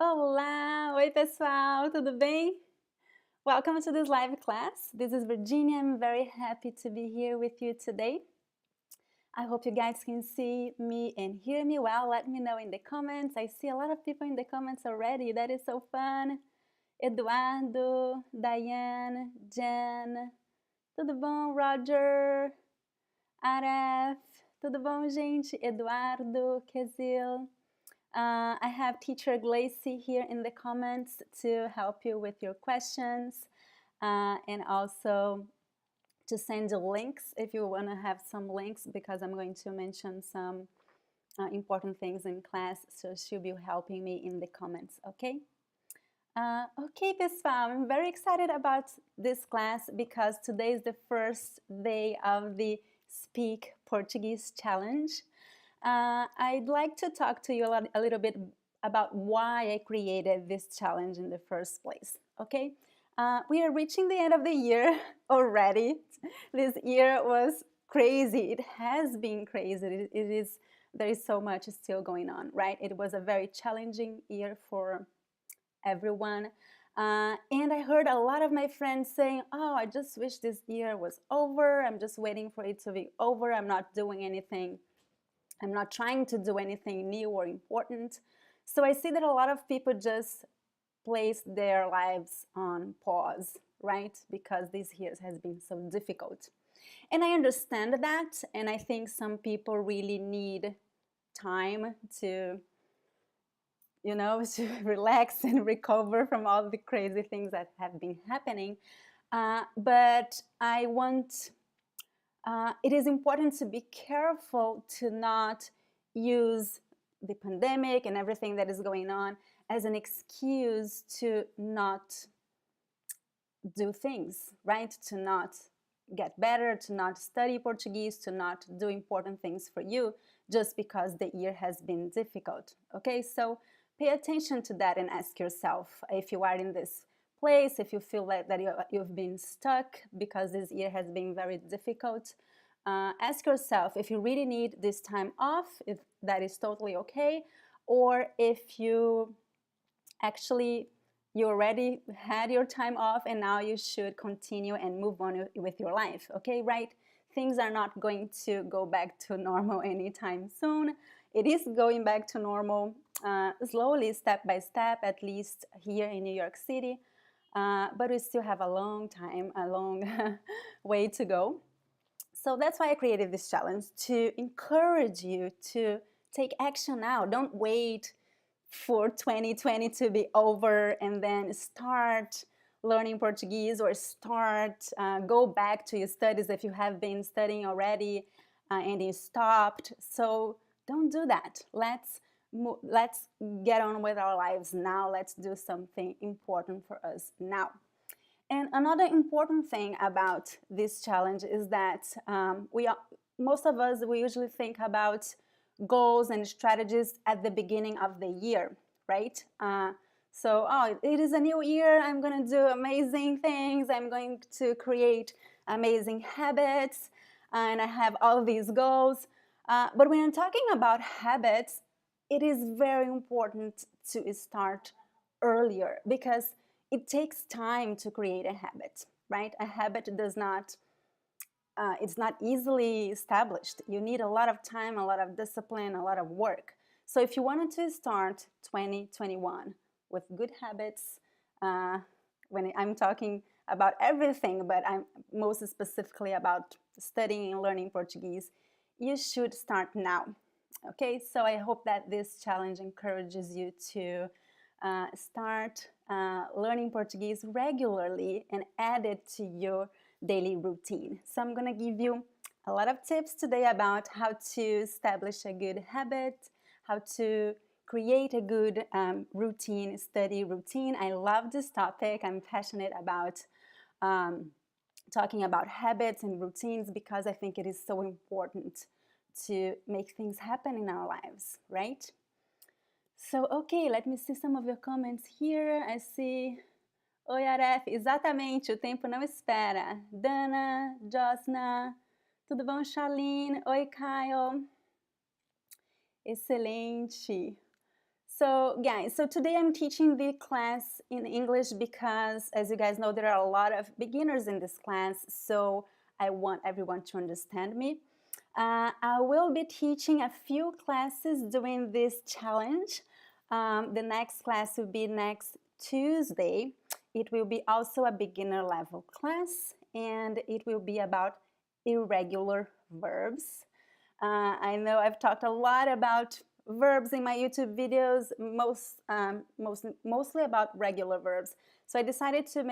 Olá! Oi, pessoal! Tudo bem? Welcome to this live class. This is Virginia. I'm very happy to be here with you today. I hope you guys can see me and hear me well. Let me know in the comments. I see a lot of people in the comments already. That is so fun. Eduardo, Diane, Jen. Tudo bom, Roger? Aref. Tudo bom, gente? Eduardo, Kezil. I have teacher Glacy here in the comments to help you with your questions and also to send you links if you want to have some links, because I'm going to mention some important things in class, so she'll be helping me in the comments, okay? Okay, pessoal, I'm very excited about this class because today is the first day of the Speak Portuguese Challenge. I'd like to talk to you a little bit about why I created this challenge in the first place, okay? We are reaching the end of the year already. This year was crazy. It has been crazy. There is so much still going on, right? It was a very challenging year for everyone. And I heard a lot of my friends saying, oh, I just wish this year was over. I'm just waiting for it to be over. I'm not doing anything. I'm not trying to do anything new or important. So I see that a lot of people just place their lives on pause, right? Because this year has been so difficult. And I understand that, and I think some people really need time to, you know, to relax and recover from all the crazy things that have been happening. But I want it is important to be careful to not use the pandemic and everything that is going on as an excuse to not do things, right? To not get better, to not study Portuguese, to not do important things for you just because the year has been difficult, okay? So pay attention to that and ask yourself if you are in this place, if you feel like that you've been stuck because this year has been very difficult. Ask yourself if you really need this time off, if that is totally okay, or if you already had your time off and now you should continue and move on with your life, okay, right? Things are not going to go back to normal anytime soon. It is going back to normal slowly, step by step, at least here in New York City. But we still have a long time, a long way to go. So that's why I created this challenge, to encourage you to take action now. Don't wait for 2020 to be over and then start learning Portuguese or go back to your studies if you have been studying already and you stopped. So don't do that. Let's get on with our lives now. Let's do something important for us now. And another important thing about this challenge is that most of us, we usually think about goals and strategies at the beginning of the year, right? So, it is a new year, I'm going to do amazing things, I'm going to create amazing habits, and I have all these goals. But when I'm talking about habits, it is very important to start earlier, because it takes time to create a habit, right? A habit does not, it's not easily established. You need a lot of time, a lot of discipline, a lot of work. So if you wanted to start 2021 with good habits, when I'm talking about everything, but I'm most specifically about studying and learning Portuguese, you should start now, okay? So I hope that this challenge encourages you to start learning Portuguese regularly and add it to your daily routine. So I'm going to give you a lot of tips today about how to establish a good habit, how to create a good routine, study routine. I love this topic. I'm passionate about talking about habits and routines because I think it is so important to make things happen in our lives, right? So, okay, let me see some of your comments here. I see... Oi, Aref, exatamente, o tempo não espera. Dana, Josna, tudo bom, Charlene? Oi, Kyle. Excelente. So guys, so today I'm teaching the class in English because, as you guys know, there are a lot of beginners in this class, so I want everyone to understand me. I will be teaching a few classes during this challenge. The next class will be next Tuesday. It will be also a beginner level class, and it will be about irregular verbs. I know I've talked a lot about verbs in my YouTube videos, mostly about regular verbs. So I decided to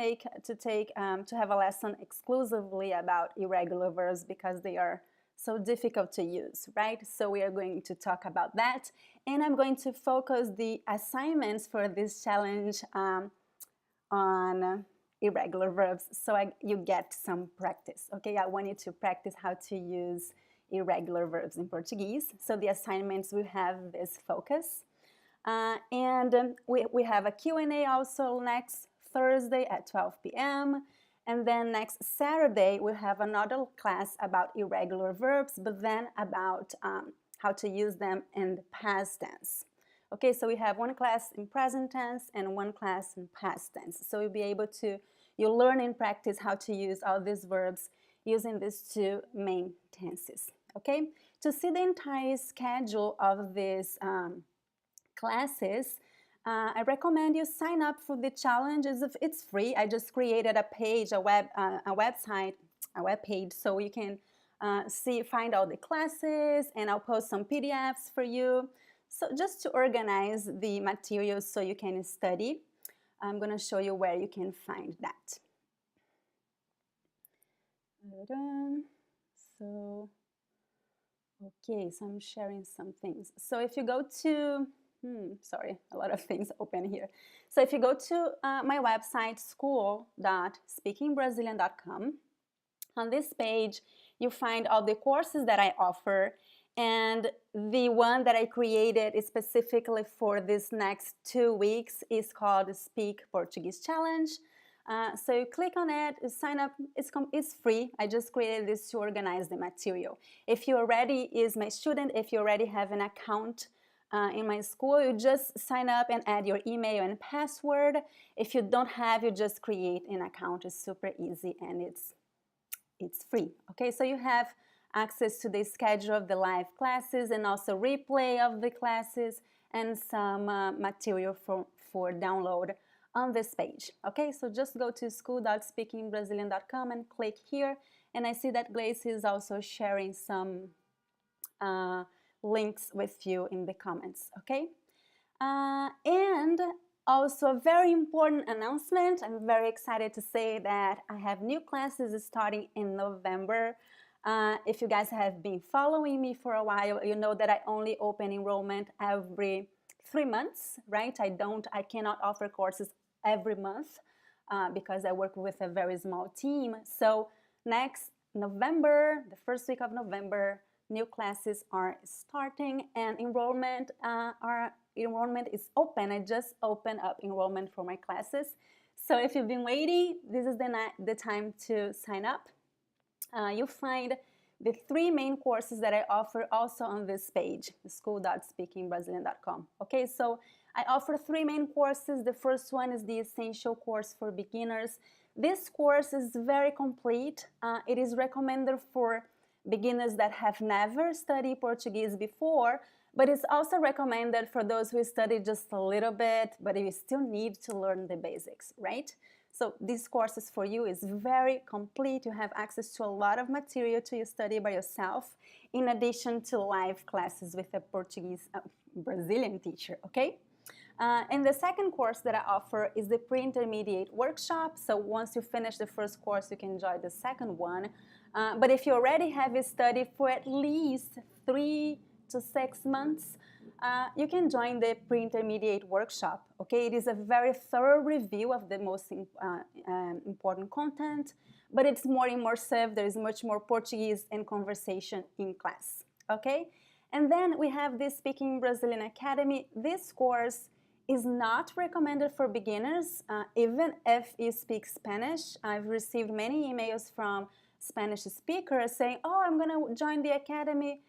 have a lesson exclusively about irregular verbs because they are so difficult to use, right? So we are going to talk about that, and I'm going to focus the assignments for this challenge on irregular verbs, so you get some practice. Okay, I want you to practice how to use irregular verbs in Portuguese. So the assignments will have this focus. And we have a Q&A also next Thursday at 12 p.m. And then next Saturday, we'll have another class about irregular verbs, but then about how to use them in the past tense. Okay, so we have one class in present tense and one class in past tense. So you'll learn and practice how to use all these verbs using these two main tenses. Okay, to see the entire schedule of these classes, I recommend you sign up for the challenges. It's free. I just created a page, a web page, so you can find all the classes, and I'll post some PDFs for you. So just to organize the materials so you can study, I'm going to show you where you can find that. Okay, so I'm sharing some things. So if you go to, sorry, a lot of things open here. So if you go to my website, school.speakingbrazilian.com, on this page, you find all the courses that I offer, and the one that I created specifically for this next 2 weeks is called the Speak Portuguese Challenge. So you click on it, you sign up, it's free. I just created this to organize the material. If you already is my student, if you already have an account in my school, you just sign up and add your email and password. If you don't have, you just create an account. It's super easy and it's free. Okay, so you have access to the schedule of the live classes and also replay of the classes and some material for download on this page. Okay, so just go to school.speakingbrazilian.com and click here, and I see that Grace is also sharing some links with you in the comments. Okay, and also a very important announcement. I'm very excited to say that I have new classes starting in November. If you guys have been following me for a while, you know that I only open enrollment every 3 months, right? I cannot offer courses every month because I work with a very small team. So next November, the first week of November, new classes are starting, and enrollment is open. I just opened up enrollment for my classes. So if you've been waiting, this is the time to sign up. You'll find the 3 main courses that I offer also on this page, school.speakingbrazilian.com. Okay, so I offer 3 main courses. The first one is the Essential Course for Beginners. This course is very complete. It is recommended for beginners that have never studied Portuguese before, but it's also recommended for those who study just a little bit, but you still need to learn the basics, right? So this course is for you. It's very complete. You have access to a lot of material to study by yourself, in addition to live classes with a Brazilian teacher, okay? And the second course that I offer is the pre-intermediate workshop. So once you finish the first course, you can join the second one. But if you already have studied for at least 3 to 6 months, you can join the pre-intermediate workshop. Okay, it is a very thorough review of the most important content, but it's more immersive. There is much more Portuguese and conversation in class. Okay, and then we have the Speaking Brazilian Academy. This course is not recommended for beginners, even if you speak Spanish. I've received many emails from Spanish speakers saying, oh, I'm gonna join the academy,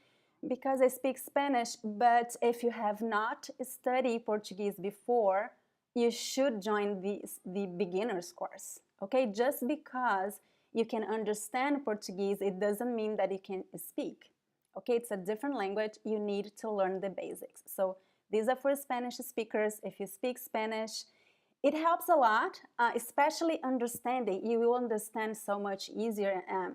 because I speak Spanish, but if you have not studied Portuguese before, you should join the beginner's course, okay? Just because you can understand Portuguese, it doesn't mean that you can speak, okay? It's a different language, you need to learn the basics. So these are for Spanish speakers. If you speak Spanish, it helps a lot, especially understanding. You will understand so much easier. And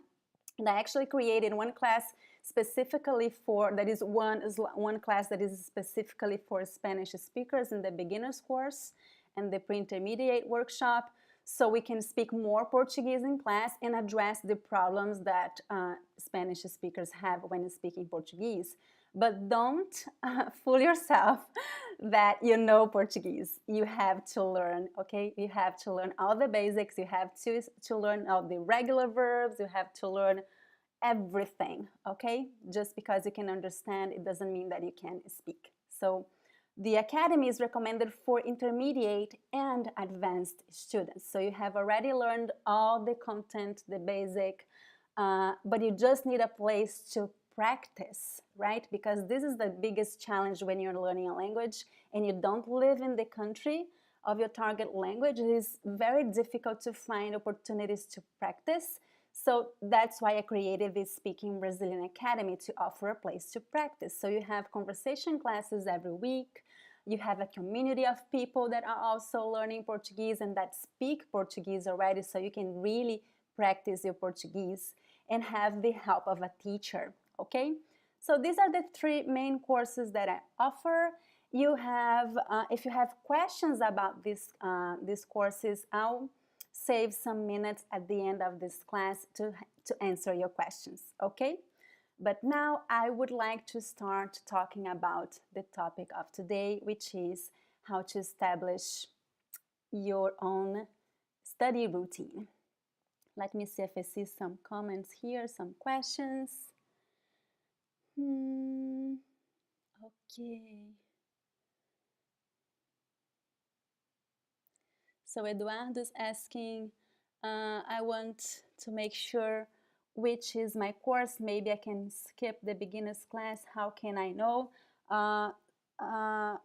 I actually created one class specifically for, that is one class that is specifically for Spanish speakers in the beginner's course and the pre-intermediate workshop, so we can speak more Portuguese in class and address the problems that Spanish speakers have when speaking Portuguese. But don't fool yourself that you know Portuguese. You have to learn, okay? You have to learn all the basics. You have to learn all the regular verbs. You have to learn everything, okay? Just because you can understand, it doesn't mean that you can speak. So the academy is recommended for intermediate and advanced students. So you have already learned all the content, the basic, but you just need a place to practice, right? Because this is the biggest challenge when you're learning a language and you don't live in the country of your target language. It is very difficult to find opportunities to practice. So that's why I created this Speaking Brazilian Academy, to offer a place to practice. So you have conversation classes every week. You have a community of people that are also learning Portuguese and that speak Portuguese already, so you can really practice your Portuguese and have the help of a teacher, okay? So these are the three main courses that I offer. You have, if you have questions about these courses, I'll save some minutes at the end of this class to answer your questions, okay? But now I would like to start talking about the topic of today, which is how to establish your own study routine. Let me see if I see some comments here, some questions. Okay. So Eduardo is asking, I want to make sure which is my course. Maybe I can skip the beginner's class. How can I know? I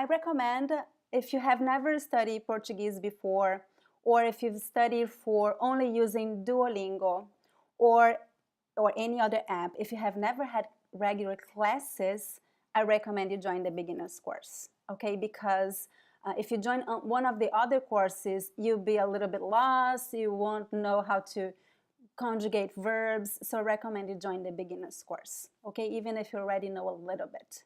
recommend, if you have never studied Portuguese before, or if you've studied for only using Duolingo or any other app, if you have never had regular classes, I recommend you join the beginner's course, okay? Because if you join one of the other courses, you'll be a little bit lost, you won't know how to conjugate verbs, so I recommend you join the beginner's course, okay? Even if you already know a little bit.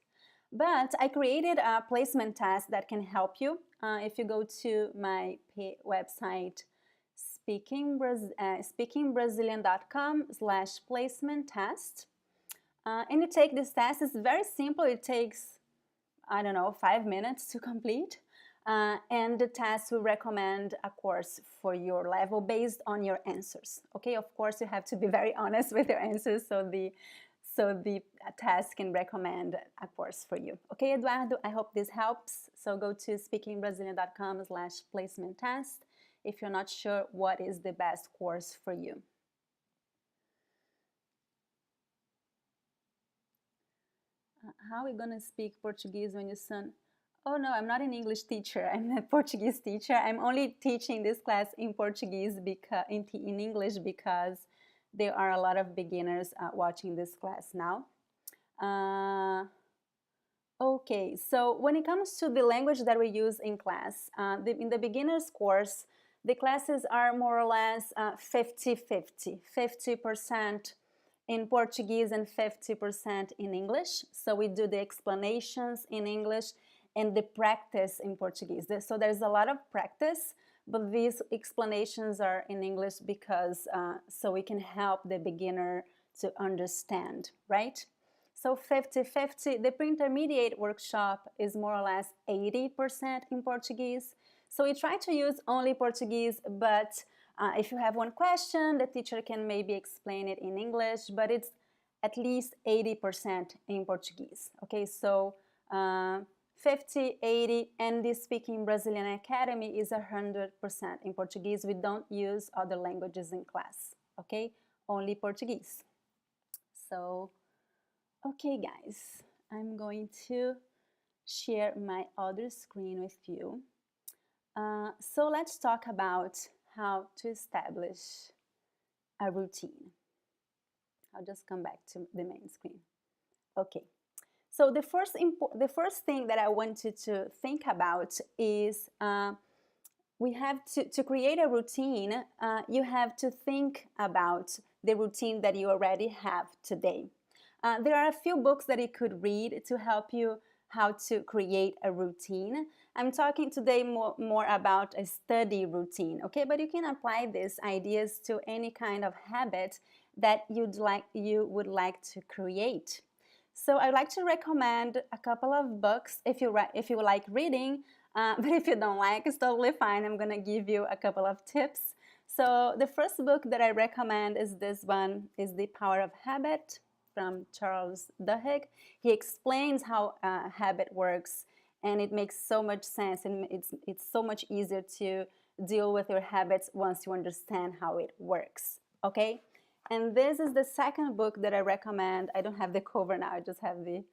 But I created a placement test that can help you. If you go to my website, speakingbrazilian.com/placement test, and you take this test. It's very simple. It takes, I don't know, 5 minutes to complete. And the test will recommend a course for your level based on your answers. Okay, of course you have to be very honest with your answers, so the test can recommend a course for you. Okay, Eduardo, I hope this helps. So go to speakingbrazilian.com/placement test if you're not sure what is the best course for you. How are we gonna speak Portuguese when your son? Oh no, I'm not an English teacher. I'm a Portuguese teacher. I'm only teaching this class in Portuguese because in English because there are a lot of beginners watching this class now. Okay, so when it comes to the language that we use in class, in the beginner's course, the classes are more or less 50-50, 50% in Portuguese and 50% in English. So we do the explanations in English and the practice in Portuguese. So there's a lot of practice, but these explanations are in English because so we can help the beginner to understand, right? So 50-50, the pre-intermediate workshop is more or less 80% in Portuguese. So we try to use only Portuguese, but if you have one question, the teacher can maybe explain it in English, but it's at least 80% in Portuguese. Okay, so 50, 80, and the Speaking Brazilian Academy is 100% in Portuguese. We don't use other languages in class, okay? Only Portuguese. So, Okay, guys, I'm going to share my other screen with you. So let's talk about how to establish a routine. I'll just come back to the main screen. Okay, so the first thing that I want you to think about is we have to create a routine. You have to think about the routine that you already have today. There are a few books that you could read to help you how to create a routine. I'm talking today more about a study routine, okay? But you can apply these ideas to any kind of habit that you would like to create. So I'd like to recommend a couple of books if you like reading, but if you don't like, it's totally fine. I'm gonna give you a couple of tips. So the first book that I recommend is this one, is The Power of Habit from Charles Duhigg. He explains how habit works, and it makes so much sense, and it's so much easier to deal with your habits once you understand how it works, okay? And this is the second book that I recommend. I don't have the cover now, I just have the,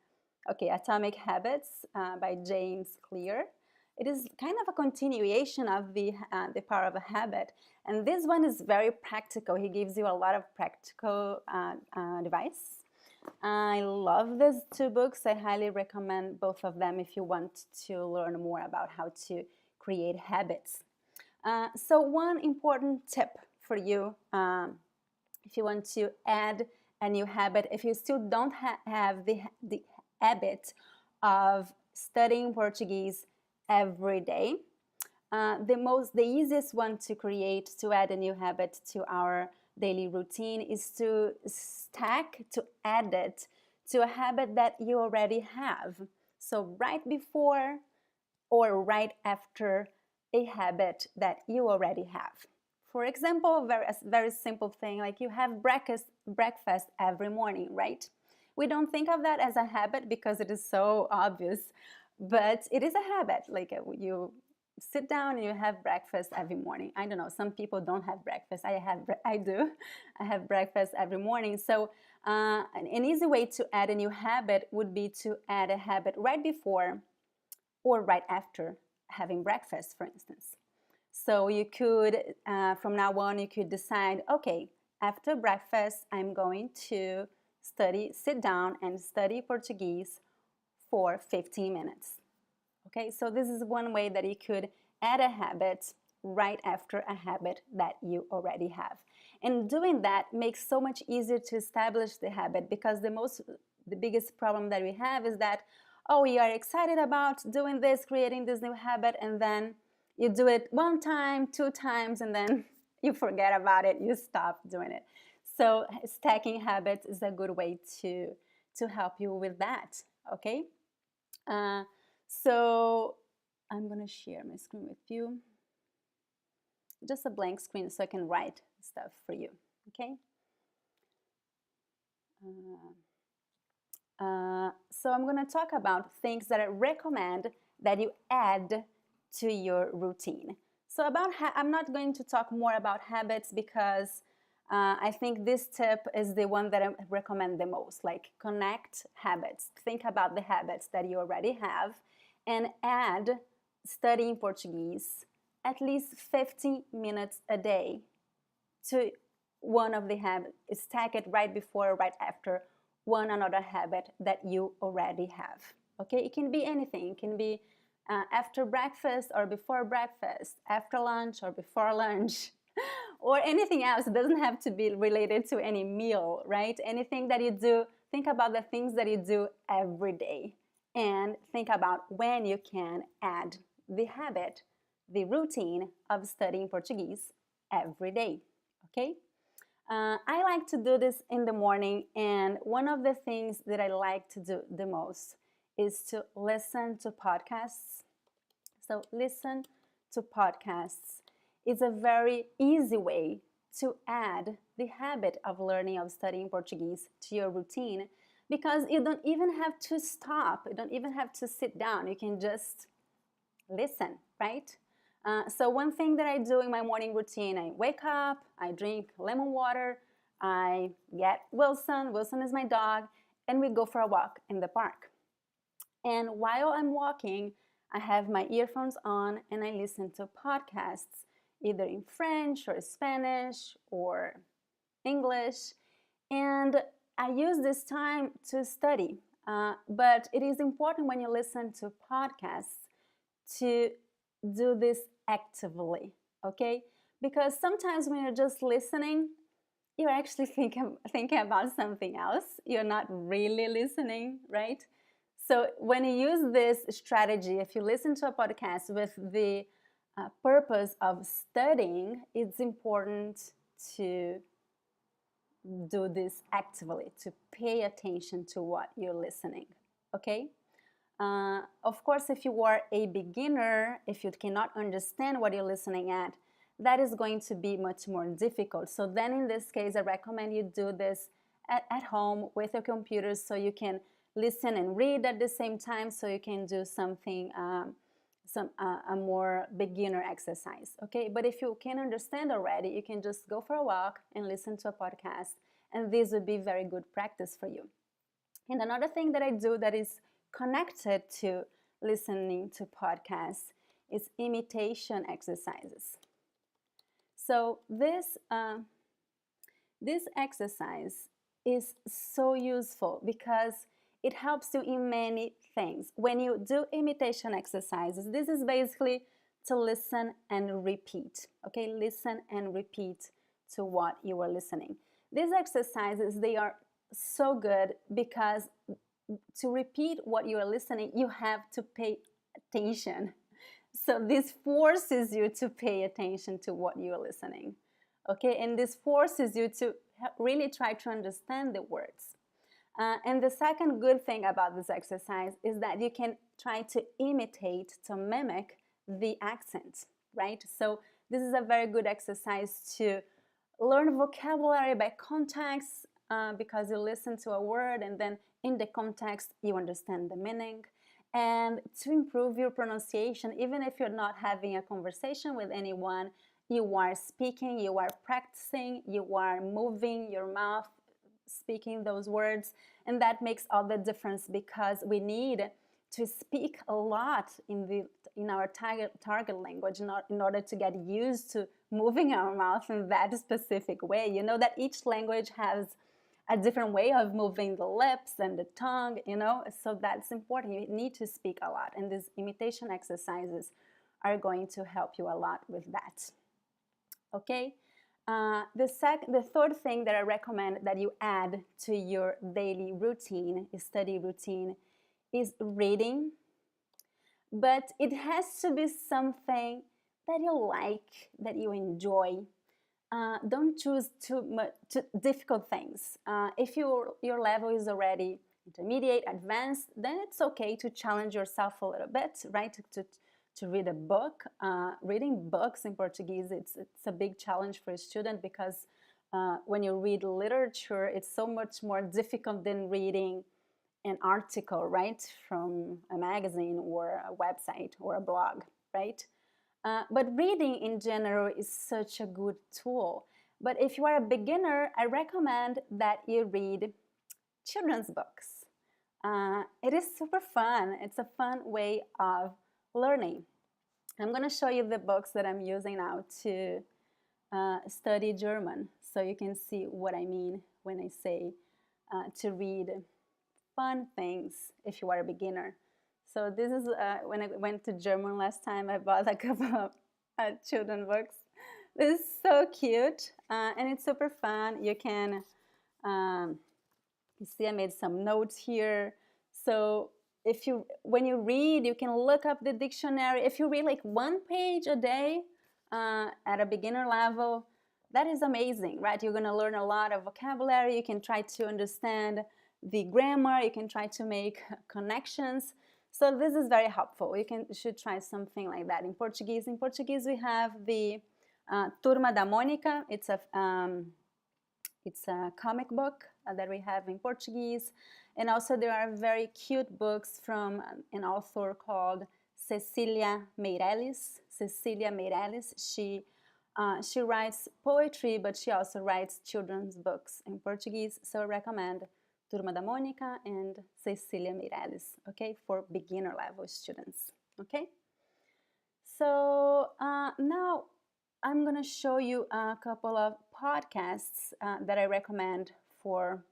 okay, Atomic Habits by James Clear. It is kind of a continuation of the Power of a Habit. And this one is very practical. He gives you a lot of practical advice. I love these two books. I highly recommend both of them if you want to learn more about how to create habits. So one important tip for you, if you want to add a new habit, if you still don't have the habit of studying Portuguese every day, the easiest one to create, to add a new habit to our daily routine, is to add it to a habit that you already have. So right before or right after a habit that you already have. For example, a very simple thing, like you have breakfast every morning, right? We don't think of that as a habit because it is so obvious, but it is a habit. Like you sit down and you have breakfast every morning. I don't know, some people don't have breakfast. I do. I have breakfast every morning. So an easy way to add a new habit would be to add a habit right before or right after having breakfast, for instance. So you could, from now on, you could decide, okay, after breakfast, I'm going to sit down and study Portuguese for 15 minutes. Okay, so this is one way that you could add a habit right after a habit that you already have. And doing that makes so much easier to establish the habit, because the biggest problem that we have is that, oh, we are excited about doing this, creating this new habit, and then you do it one time, two times, and then you forget about it, you stop doing it. So stacking habits is a good way to help you with that, okay? So I'm gonna share my screen with you. Just a blank screen so I can write stuff for you, okay? So I'm gonna talk about things that I recommend that you add to your routine. So I'm not going to talk more about habits because I think this tip is the one that I recommend the most, like connect habits. Think about the habits that you already have and add studying Portuguese at least 50 minutes a day to one of the habits. Stack it right before or right after one another habit that you already have. Okay, it can be anything. It can be after breakfast or before breakfast, after lunch or before lunch, or anything else. It doesn't have to be related to any meal, right? Anything that you do, think about the things that you do every day and think about when you can add the habit, the routine of studying Portuguese every day, okay? I like to do this in the morning, and one of the things that I like to do the most is to listen to podcasts. So listen to podcasts is a very easy way to add the habit of learning, of studying Portuguese to your routine, because you don't even have to stop. You don't even have to sit down. You can just listen, right? So one thing that I do in my morning routine, I wake up, I drink lemon water, I get Wilson is my dog, and we go for a walk in the park. And while I'm walking, I have my earphones on and I listen to podcasts, either in French or Spanish or English. And I use this time to study. But it is important when you listen to podcasts to do this actively, okay? Because sometimes when you're just listening, you're actually thinking about something else. You're not really listening, right? So when you use this strategy, if you listen to a podcast with the purpose of studying, it's important to do this actively, to pay attention to what you're listening, okay? Of course, if you are a beginner, if you cannot understand what you're listening at, that is going to be much more difficult. So then in this case, I recommend you do this at home with your computers so you can listen and read at the same time, so you can do something, a more beginner exercise, okay? But if you can understand already, you can just go for a walk and listen to a podcast, and this would be very good practice for you. And another thing that I do that is connected to listening to podcasts is imitation exercises. So this exercise is so useful because it helps you in many things. When you do imitation exercises, this is basically to listen and repeat, okay? Listen and repeat to what you are listening. These exercises, they are so good because to repeat what you are listening, you have to pay attention. So this forces you to pay attention to what you are listening, okay? And this forces you to really try to understand the words. And the second good thing about this exercise is that you can try to imitate, to mimic the accent, right? So this is a very good exercise to learn vocabulary by context, because you listen to a word and then in the context you understand the meaning. And to improve your pronunciation, even if you're not having a conversation with anyone, you are speaking, you are practicing, you are moving your mouth, speaking those words, and that makes all the difference because we need to speak a lot in our target language in order to get used to moving our mouth in that specific way. You know that each language has a different way of moving the lips and the tongue, you know, so that's important. You need to speak a lot, and these imitation exercises are going to help you a lot with that, okay? The third thing that I recommend that you add to your daily routine, study routine, is reading. But it has to be something that you like, that you enjoy. Don't choose too difficult things. If your level is already intermediate, advanced, then it's okay to challenge yourself a little bit, right? To read a book. Reading books in Portuguese, it's a big challenge for a student because when you read literature, it's so much more difficult than reading an article, right, from a magazine or a website or a blog, right? But reading in general is such a good tool. But if you are a beginner, I recommend that you read children's books. It is super fun. It's a fun way of learning. I'm going to show you the books that I'm using now to study German, so you can see what I mean when I say to read fun things if you are a beginner. So this is when I went to German last time, I bought a couple of children books. This is so cute and it's super fun. You can, you see I made some notes here. So when you read, you can look up the dictionary. If you read like 1 page a day at a beginner level, that is amazing, right? You're going to learn a lot of vocabulary. You can try to understand the grammar. You can try to make connections. So this is very helpful. You should try something like that. In Portuguese we have the Turma da Mônica. It's a comic book that we have in Portuguese. And also there are very cute books from an author called Cecília Meirelles. Cecília Meirelles, she writes poetry, but she also writes children's books in Portuguese. So I recommend Turma da Mônica and Cecília Meirelles, okay, for beginner level students, okay? So now I'm gonna show you a couple of podcasts that I recommend for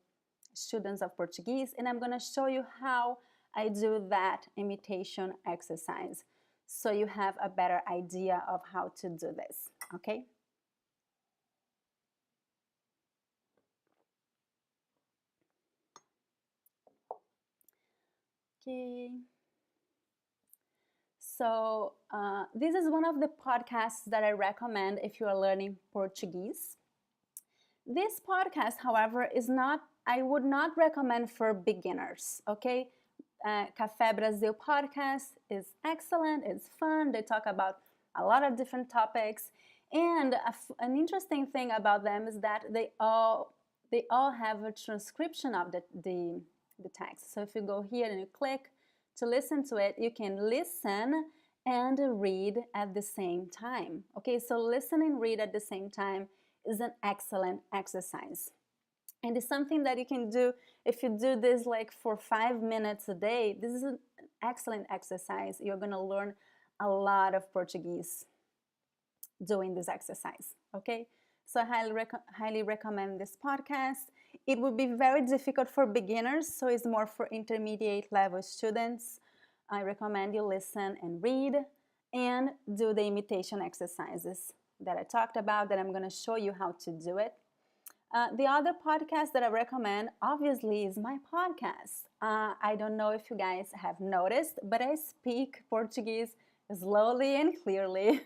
students of Portuguese, and I'm gonna show you how I do that imitation exercise so you have a better idea of how to do this, okay? Okay. So this is one of the podcasts that I recommend if you are learning Portuguese. This podcast, however, I would not recommend for beginners, okay? Café Brasil podcast is excellent, it's fun, they talk about a lot of different topics, and an interesting thing about them is that they all have a transcription of the text. So if you go here and you click to listen to it, you can listen and read at the same time, okay? So listen and read at the same time is an excellent exercise. And it's something that you can do if you do this like for 5 minutes a day. This is an excellent exercise. You're going to learn a lot of Portuguese doing this exercise, okay? So I highly recommend this podcast. It would be very difficult for beginners, so it's more for intermediate level students. I recommend you listen and read and do the imitation exercises that I talked about, that I'm going to show you how to do it. The other podcast that I recommend, obviously, is my podcast. I don't know if you guys have noticed, but I speak Portuguese slowly and clearly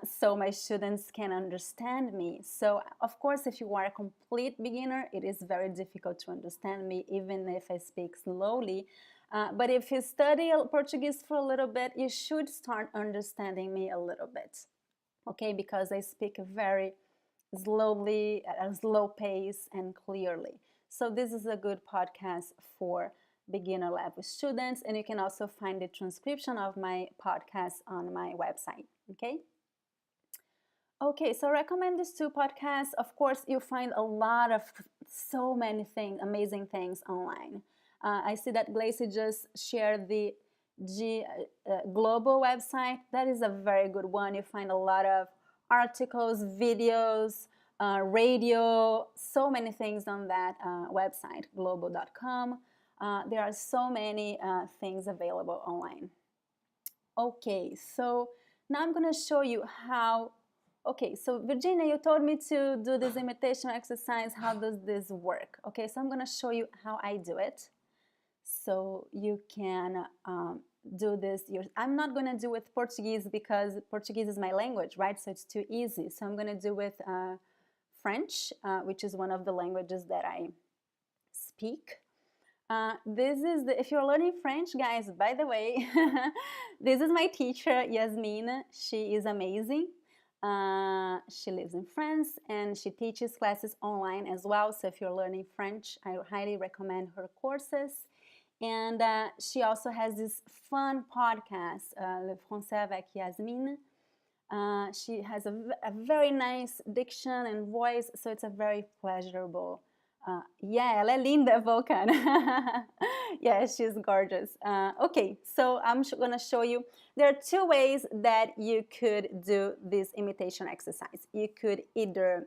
so my students can understand me. So, of course, if you are a complete beginner, it is very difficult to understand me, even if I speak slowly. But if you study Portuguese for a little bit, you should start understanding me a little bit, okay? Because I speak very slowly, at a slow pace and clearly. So this is a good podcast for beginner level students, and you can also find the transcription of my podcast on my website, okay? Okay, so I recommend these two podcasts. Of course, you'll find a lot of so many things, amazing things online. I see that Glacy just shared the Global website. That is a very good one. You find a lot of articles, videos, radio, so many things on that website, global.com. There are so many things available online. Okay, so now I'm going to show you how. Okay, so Virginia, you told me to do this imitation exercise. How does this work? Okay, so I'm going to show you how I do it. So you can do this. I'm not going to do with Portuguese because Portuguese is my language, right? So it's too easy. So I'm going to do with French, which is one of the languages that I speak. If you're learning French, guys, by the way, this is my teacher, Yasmin. She is amazing. She lives in France and she teaches classes online as well. So if you're learning French, I highly recommend her courses. And she also has this fun podcast, Le Français avec Yasmin. She has a very nice diction and voice, so it's a very pleasurable. Yeah, ela é linda, Vulcan. Yeah, she's gorgeous. Okay, so I'm going to show you. There are two ways that you could do this imitation exercise. You could either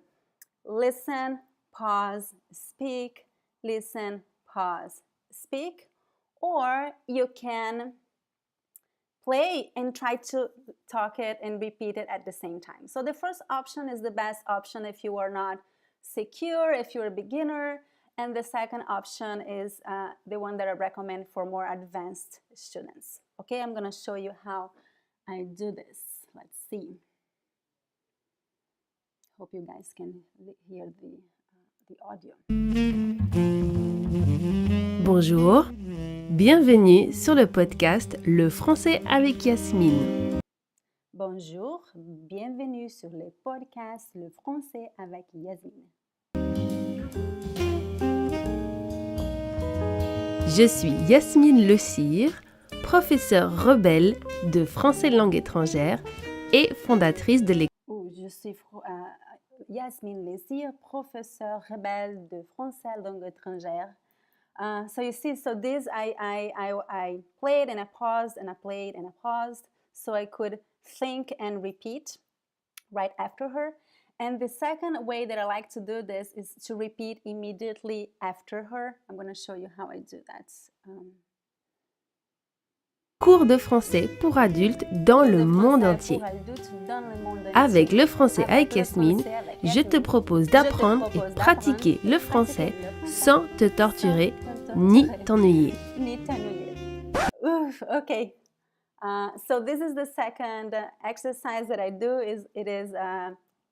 listen, pause, speak, listen, pause, speak, or you can play and try to talk it and repeat it at the same time. So the first option is the best option if you are not secure, if you're a beginner, and the second option is the one that I recommend for more advanced students. Okay, I'm going to show you how I do this. Let's see. Hope you guys can hear the audio. Bonjour, bienvenue sur le podcast Le Français avec Yasmine. Bonjour, bienvenue sur le podcast Le Français avec Yasmine. Je suis Yasmine Le Cire, professeure rebelle de français langue étrangère et fondatrice de l'école. Je suis Yasmine Le Cire, professeure rebelle de français langue étrangère So you see, so this I played and I paused and I played and I paused, so I could think and repeat right after her. And the second way that I like to do this is to repeat immediately after her. I'm going to show you how I do that. Cours de français pour adultes dans le monde entier. Avec le français avec Yasmine, je te propose d'apprendre et pratiquer le français sans te torturer ni t'ennuyer. Okay. So this is the second exercise that I do. It is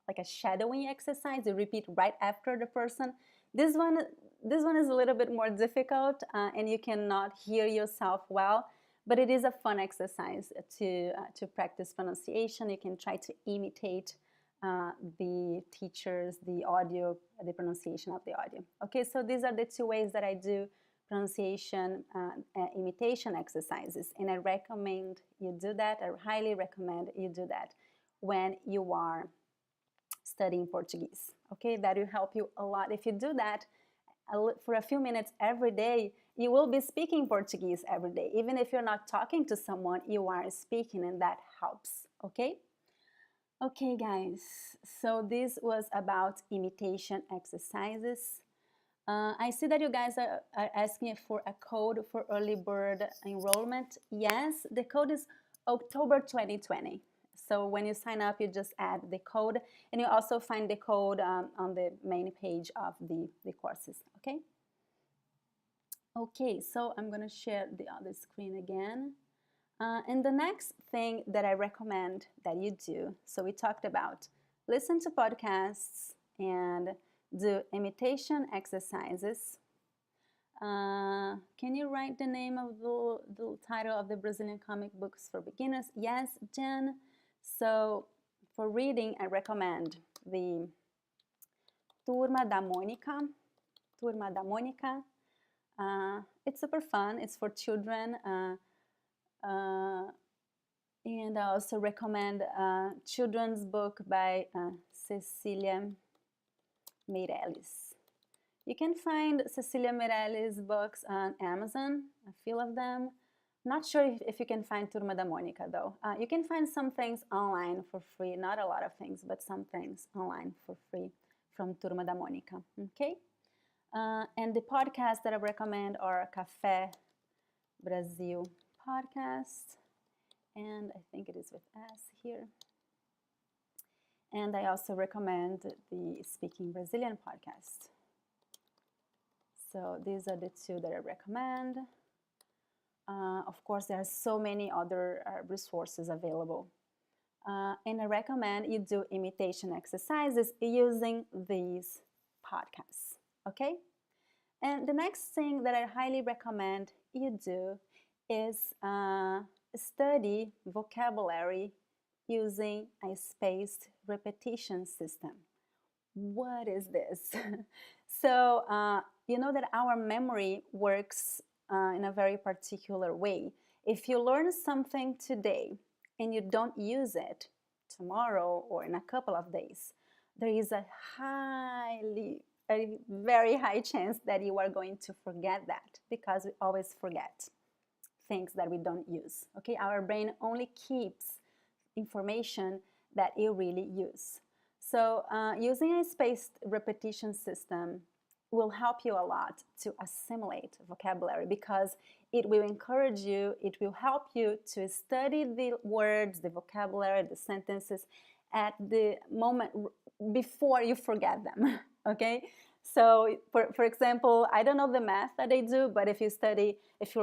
like a shadowing exercise. You repeat right after the person. This one is a little bit more difficult, and you cannot hear yourself well. But it is a fun exercise to practice pronunciation. You can try to imitate the teachers, the audio, the pronunciation of the audio. Okay, so these are the two ways that I do pronunciation imitation exercises, and I recommend you do that. I highly recommend you do that when you are studying Portuguese. Okay, that will help you a lot. If you do that for a few minutes every day, you will be speaking Portuguese every day. Even if you're not talking to someone, you are speaking, and that helps. Okay? Okay, guys. So this was about imitation exercises. I see that you guys are asking for a code for early bird enrollment. Yes, the code is October 2020. So when you sign up, you just add the code, and you also find the code on the main page of the courses, okay? Okay, so I'm gonna share the other screen again. And the next thing that I recommend that you do, so we talked about listen to podcasts and do imitation exercises. Can you write the name of the title of the Brazilian comic books for beginners? Yes, Jen. So for reading, I recommend the Turma da Mônica. Turma da Mônica. It's super fun. It's for children. And I also recommend a children's book by Cecília Meirelles. You can find Cecília Meirelles' books on Amazon, a few of them. Not sure if you can find Turma da Mônica, though. You can find some things online for free, not a lot of things, but some things online for free from Turma da Mônica, okay? And the podcasts that I recommend are Café Brasil podcast, and I think it is with S here. And I also recommend the Speaking Brazilian podcast. So these are the two that I recommend. Of course, there are so many other resources available. And I recommend you do imitation exercises using these podcasts, okay? And the next thing that I highly recommend you do is study vocabulary using a spaced repetition system. What is this? So, you know that our memory works in a very particular way. If you learn something today and you don't use it tomorrow or in a couple of days, there is a very high chance that you are going to forget that, because we always forget things that we don't use. Okay, our brain only keeps information that you really use. So using a spaced repetition system will help you a lot to assimilate vocabulary, because it will encourage you, it will help you to study the words, the vocabulary, the sentences at the moment before you forget them, okay? So, for example, I don't know the math that they do, but if you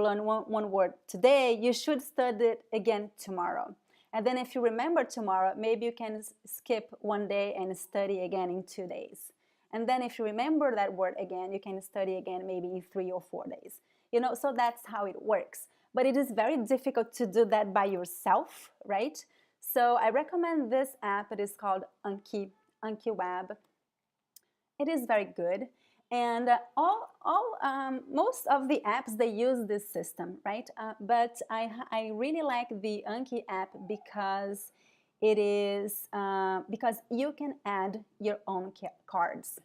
learn one word today, you should study it again tomorrow. And then if you remember tomorrow, maybe you can skip one day and study again in 2 days. And then if you remember that word again, you can study again maybe in 3 or 4 days. You know, so that's how it works. But it is very difficult to do that by yourself, right? So I recommend this app. It is called Anki Web. It is very good. And most of the apps, they use this system, right? But I really like the Anki app because it is because you can add your own cards.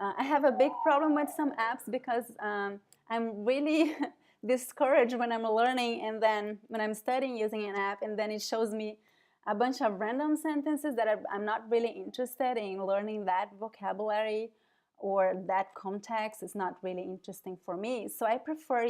I have a big problem with some apps because I'm really discouraged when I'm learning and then when I'm studying using an app and then it shows me a bunch of random sentences that I'm not really interested in learning that vocabulary or that context is not really interesting for me. So I prefer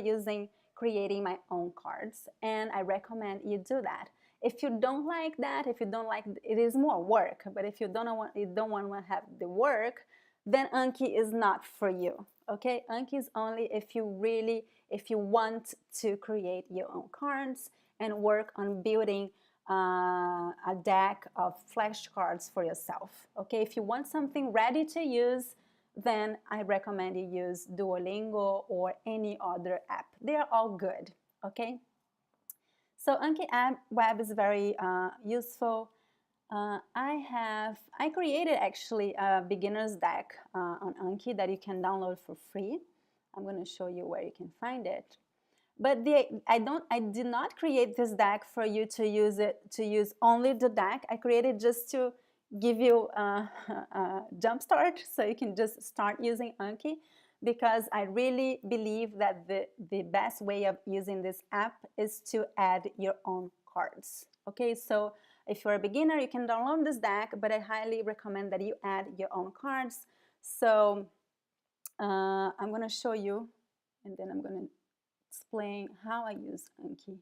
creating my own cards, and I recommend you do that. If you don't like that, if you don't like it is more work, but if you don't want to have the work, then Anki is not for you. Okay, Anki is only if you want to create your own cards and work on building a deck of flashcards for yourself. Okay, if you want something ready to use, then I recommend you use Duolingo or any other app. They are all good. Okay, so Anki app web is very useful. I created actually a beginner's deck on Anki that you can download for free. I'm going to show you where you can find it. But I did not create this deck for you to use only the deck. I created just to give you a jump start so you can just start using Anki, because I really believe that the best way of using this app is to add your own cards. Okay, so if you're a beginner, you can download this deck, but I highly recommend that you add your own cards. So I'm going to show you, and then I'm going to explain how I use Anki.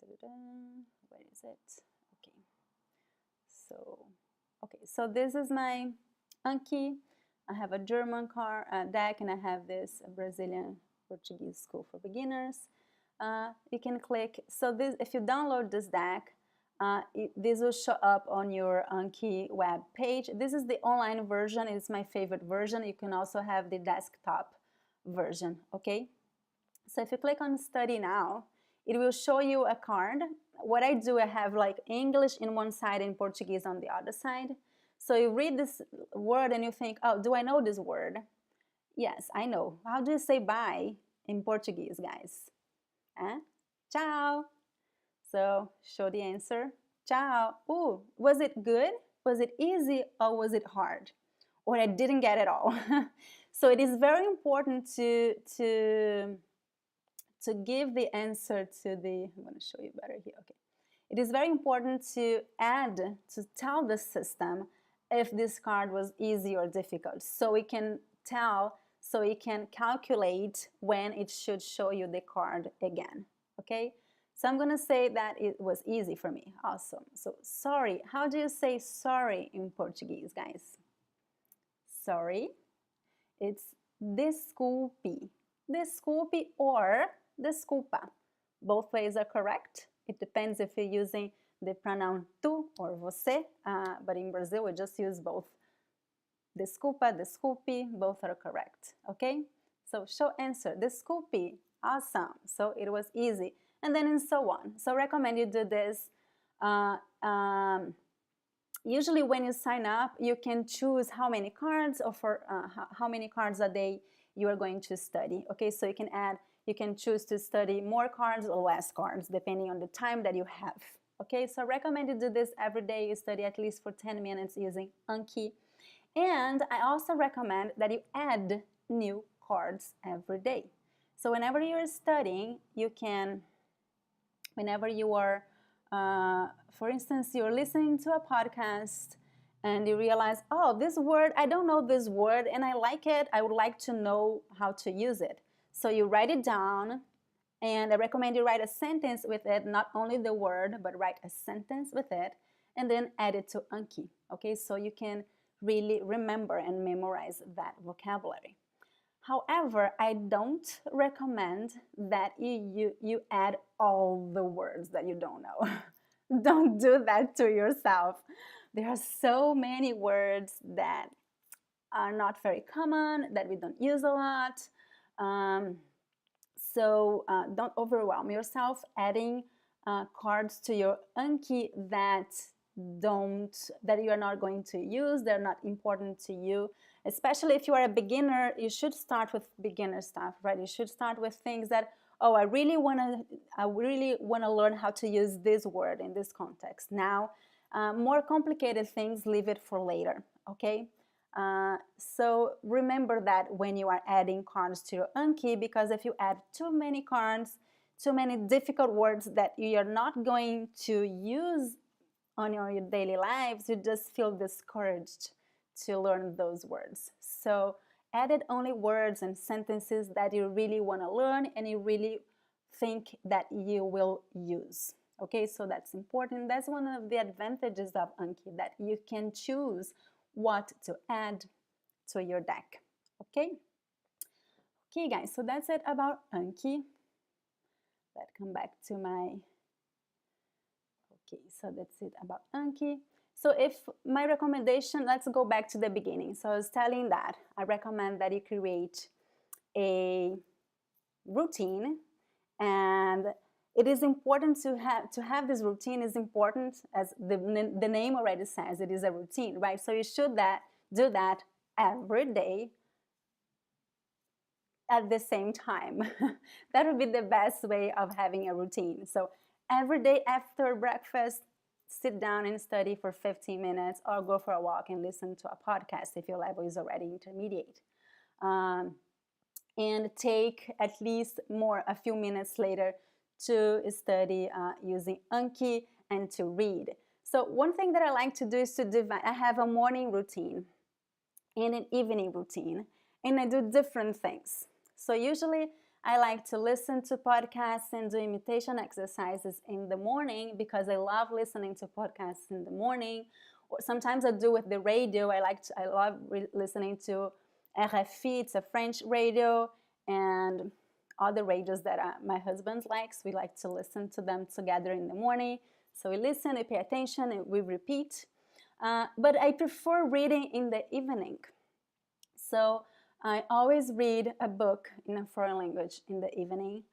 Where is it? Okay, so this is my Anki. I have a German deck, and I have this Brazilian Portuguese School for Beginners. You can click. So this, if you download this deck, this will show up on your Anki web page. This is the online version. It's my favorite version. You can also have the desktop version. Okay. So if you click on Study Now, it will show you a card. What I do, I have like English in one side and Portuguese on the other side. So you read this word and you think, oh, do I know this word? Yes, I know. How do you say bye in Portuguese, guys? Ciao. So show the answer. Ciao. Ooh, was it good? Was it easy or was it hard? Or I didn't get it all. So it is very important to give the answer to the, I'm going to show you better here. Okay. It is very important to tell the system if this card was easy or difficult. So it can calculate when it should show you the card again. Okay. So I'm going to say that it was easy for me. Awesome. So sorry. How do you say sorry in Portuguese, guys? Sorry. It's desculpe. Desculpe or desculpa. Both ways are correct. It depends if you're using the pronoun tu or você, but in Brazil we just use both. Desculpa, desculpe, both are correct. Okay? So show answer. Desculpe. Awesome. So it was easy. And then and so on. So recommend you do this. Usually when you sign up, you can choose how many cards or for how many cards a day you are going to study. Okay, so you can choose to study more cards or less cards depending on the time that you have. Okay, so I recommend you do this every day. You study at least for 10 minutes using Anki. And I also recommend that you add new cards every day. So whenever you're studying, you can, whenever you are, for instance, you're listening to a podcast and you realize, oh, this word, I don't know this word and I like it. I would like to know how to use it. So you write it down, and I recommend you write a sentence with it, not only the word, but write a sentence with it, and then add it to Anki. Okay, so you can really remember and memorize that vocabulary. However, I don't recommend that you add all the words that you don't know. Don't do that to yourself. There are so many words that are not very common, that we don't use a lot. So don't overwhelm yourself adding cards to your Anki that you are not going to use. They're not important to you. Especially if you are a beginner, you should start with beginner stuff, right? You should start with things that, oh, I really want to learn how to use this word in this context. Now, more complicated things, leave it for later, okay? So remember that when you are adding cards to your Anki, because if you add too many cards, too many difficult words that you are not going to use on your daily lives, you just feel discouraged to learn those words. So added only words and sentences that you really want to learn and you really think that you will use. Okay, so that's important. That's one of the advantages of Anki, that you can choose what to add to your deck. Okay? Okay, guys, so that's it about Anki. Let's come back to my... Okay, so that's it about Anki. So if my recommendation, let's go back to the beginning. So I was telling that I recommend that you create a routine, and it is important to have this routine is important, as the name already says, it is a routine, right? So you should do that every day at the same time. That would be the best way of having a routine. So every day after breakfast, sit down and study for 15 minutes, or go for a walk and listen to a podcast if your level is already intermediate. And take at least a few minutes later to study using Anki and to read. So one thing that I like to do is to divide. I have a morning routine and an evening routine, and I do different things. So usually I like to listen to podcasts and do imitation exercises in the morning because I love listening to podcasts in the morning. Or sometimes I do with the radio. I love listening to RFI, it's a French radio, and other radios that my husband likes. We like to listen to them together in the morning. So we listen, we pay attention, and we repeat. But I prefer reading in the evening. So I always read a book in a foreign language in the evening,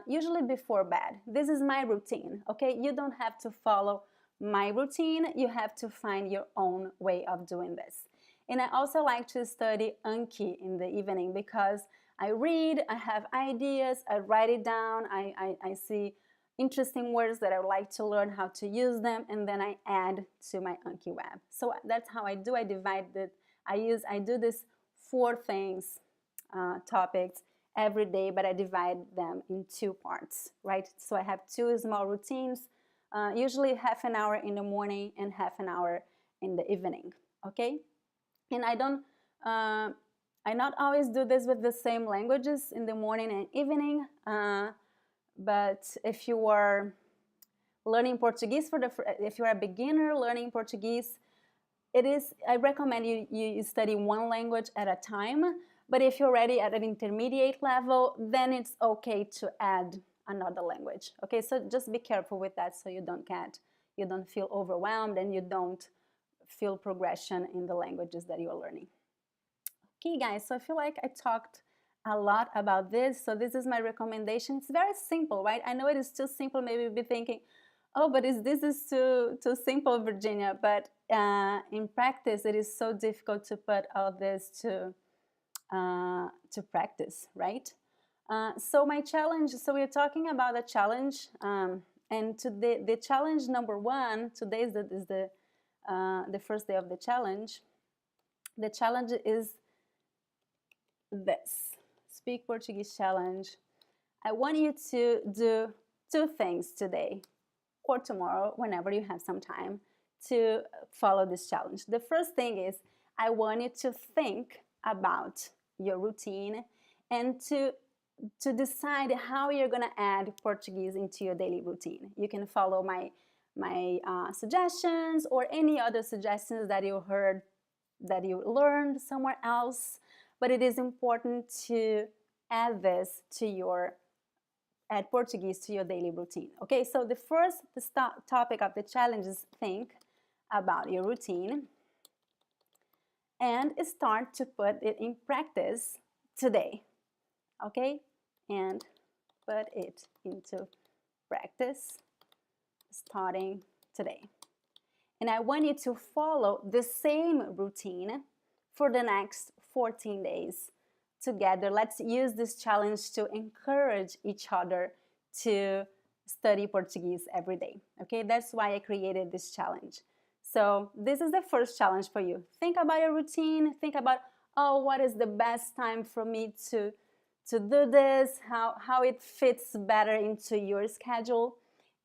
usually before bed. This is my routine, okay? You don't have to follow my routine. You have to find your own way of doing this. And I also like to study Anki in the evening because I read, I have ideas, I write it down, I see interesting words that I would like to learn how to use them, and then I add to my Anki web. So that's how I do. I divide it. I do this 4 things, topics every day, but I divide them in 2 parts, right? So I have 2 small routines, usually half an hour in the morning and half an hour in the evening, okay? And I not always do this with the same languages in the morning and evening, but if you are learning Portuguese if you're a beginner learning Portuguese, I recommend you study one language at a time. But if you're already at an intermediate level, then it's okay to add another language. Okay, so just be careful with that so you don't feel overwhelmed and you don't feel progression in the languages that you're learning. Okay, guys, so I feel like I talked a lot about this. So this is my recommendation. It's very simple, right? I know it is too simple. Maybe you'll be thinking, oh, but this is too simple, Virginia. But in practice, it is so difficult to put all this to practice, right? So my challenge, so we're talking about a challenge, and today, the challenge number 1, today is the first day of the challenge. The challenge is this, Speak Portuguese Challenge. I want you to do 2 things today or tomorrow, whenever you have some time, to follow this challenge. The first thing is, I want you to think about your routine and to decide how you're going to add Portuguese into your daily routine. You can follow my suggestions or any other suggestions that you heard, that you learned somewhere else, but it is important to add Portuguese to your daily routine. Okay, so the first topic of the challenge is think about your routine and start to put it in practice today. Okay, and put it into practice starting today. And I want you to follow the same routine for the next 14 days together. Let's use this challenge to encourage each other to study Portuguese every day. Okay, that's why I created this challenge. So this is the first challenge for you. Think about your routine. Think about, oh, what is the best time for me to do this, how it fits better into your schedule,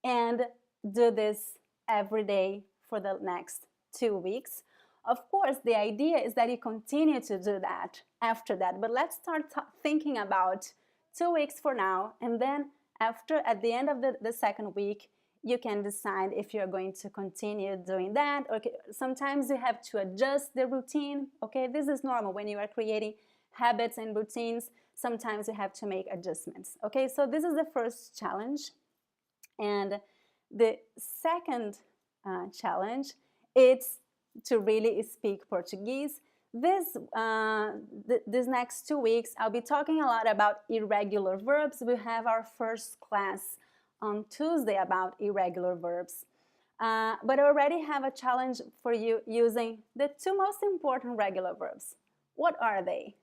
and do this every day for the next 2 weeks. Of course, the idea is that you continue to do that after that, but let's start thinking about 2 weeks for now, and then at the end of the second week, you can decide if you're going to continue doing that. Okay, sometimes you have to adjust the routine. Okay, this is normal when you are creating habits and routines. Sometimes you have to make adjustments. Okay, so this is the first challenge. And the second challenge is to really speak Portuguese. These next 2 weeks, I'll be talking a lot about irregular verbs. We have our first class on Tuesday about irregular verbs. But I already have a challenge for you using the 2 most important regular verbs. What are they?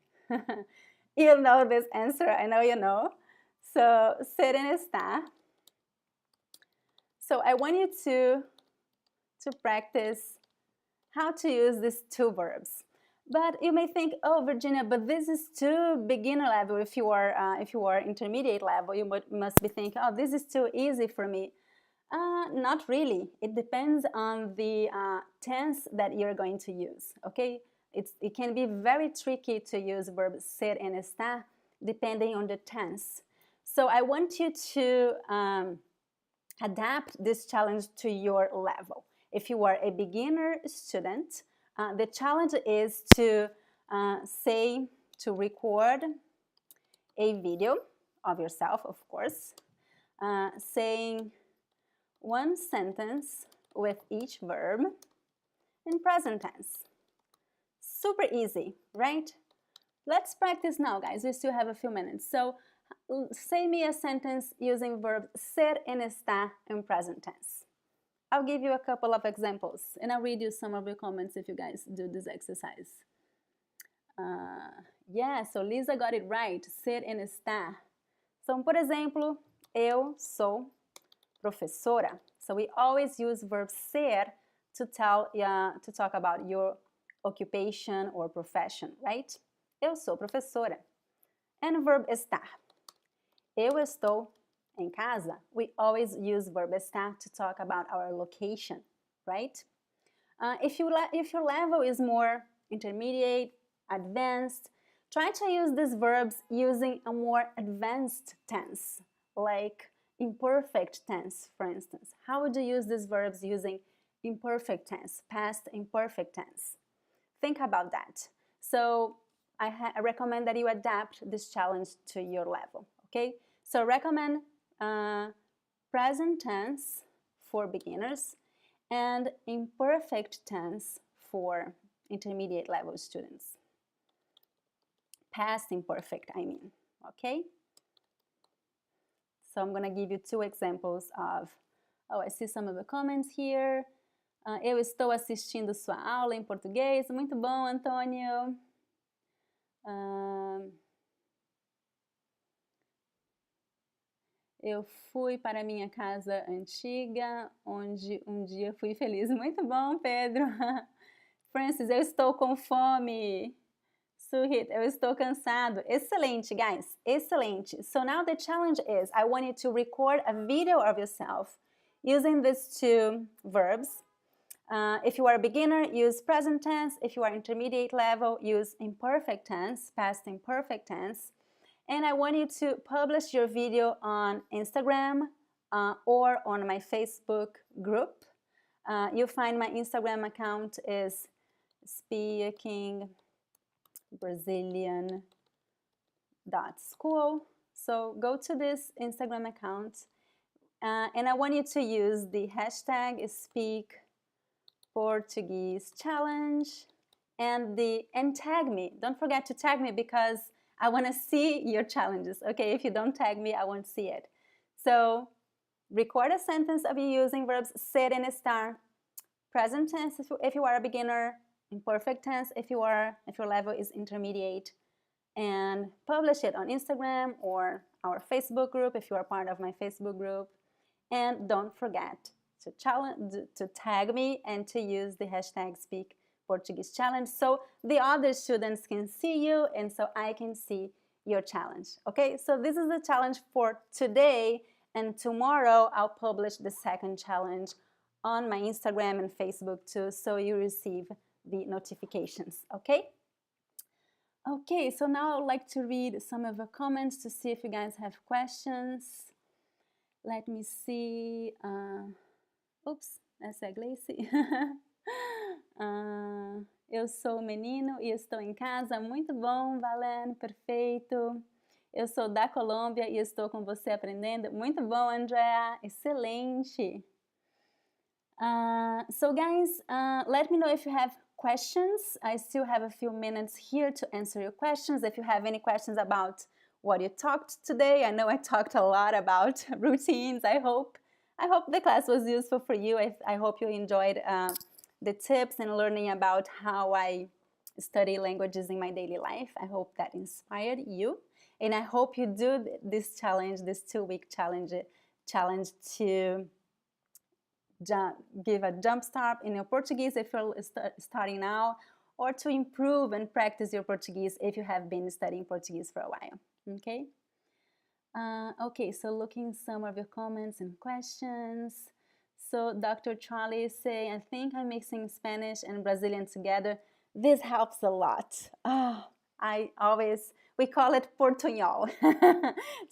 You know this answer, I know you know. So, ser and estar. So I want you to practice how to use these 2 verbs. But you may think, oh, Virginia, but this is too beginner level. If you are intermediate level, you must be thinking, oh, this is too easy for me. Not really. It depends on the tense that you're going to use, okay? It can be very tricky to use verb ser and estar depending on the tense. So I want you to adapt this challenge to your level. If you are a beginner student, the challenge is to record a video of yourself, of course, saying 1 sentence with each verb in present tense. Super easy, right? Let's practice now, guys. We still have a few minutes. So say me a sentence using verbs ser and estar in present tense. I'll give you a couple of examples, and I'll read you some of your comments if you guys do this exercise. Yeah, so Lisa got it right, ser and estar. So, por exemplo, eu sou professora. So we always use verb ser to talk about your occupation or profession, right? Eu sou professora. And verb estar. Eu estou em casa. We always use verb estar to talk about our location, right? If your level is more intermediate, advanced, try to use these verbs using a more advanced tense, like imperfect tense, for instance. How would you use these verbs using imperfect tense, past imperfect tense? Think about that. So I recommend that you adapt this challenge to your level, okay? So recommend present tense for beginners and imperfect tense for intermediate level students. Past imperfect, I mean, okay? So I'm going to give you 2 examples of, oh, I see some of the comments here. Eu estou assistindo sua aula em português. Muito bom, Antônio. Eu fui para minha casa antiga, onde um dia fui feliz. Muito bom, Pedro. Francis, eu estou com fome. Suhit, eu estou cansado. Excelente, guys. Excelente. So now the challenge is, I want you to record a video of yourself using these 2 verbs. If you are a beginner, use present tense. If you are intermediate level, use imperfect tense, past imperfect tense. And I want you to publish your video on Instagram or on my Facebook group. You'll find my Instagram account is speaking Brazilian.school. So go to this Instagram account and I want you to use the hashtag Speak Portuguese Challenge and tag me. Don't forget to tag me because I want to see your challenges. Okay, if you don't tag me, I won't see it. So record a sentence of you using verbs ser and estar. Present tense if you are a beginner. Imperfect tense if your level is intermediate. And publish it on Instagram or our Facebook group if you are part of my Facebook group. And don't forget to tag me and to use the hashtag Speak Portuguese Challenge so the other students can see you and so I can see your challenge. Okay, so this is the challenge for today, and tomorrow I'll publish the second challenge on my Instagram and Facebook too, so you receive the notifications. Okay? Okay, so now I'd like to read some of the comments to see if you guys have questions. Let me see. Oops, essa é a Gleice. Eu sou menino e estou em casa. Muito bom, Valene, perfeito. Eu sou da Colômbia e estou com você aprendendo. Muito bom, Andrea, excelente. So guys, let me know if you have questions. I still have a few minutes here to answer your questions. If you have any questions about what you talked today, I know I talked a lot about routines. I hope the class was useful for you. I hope you enjoyed the tips and learning about how I study languages in my daily life. I hope that inspired you, and I hope you do this challenge, this 2-week challenge to give a jump start in your Portuguese if you're starting now, or to improve and practice your Portuguese if you have been studying Portuguese for a while. Okay? Okay, so looking some of your comments and questions. So Dr. Charlie say, I think I'm mixing Spanish and Brazilian together. This helps a lot. We call it portunhol.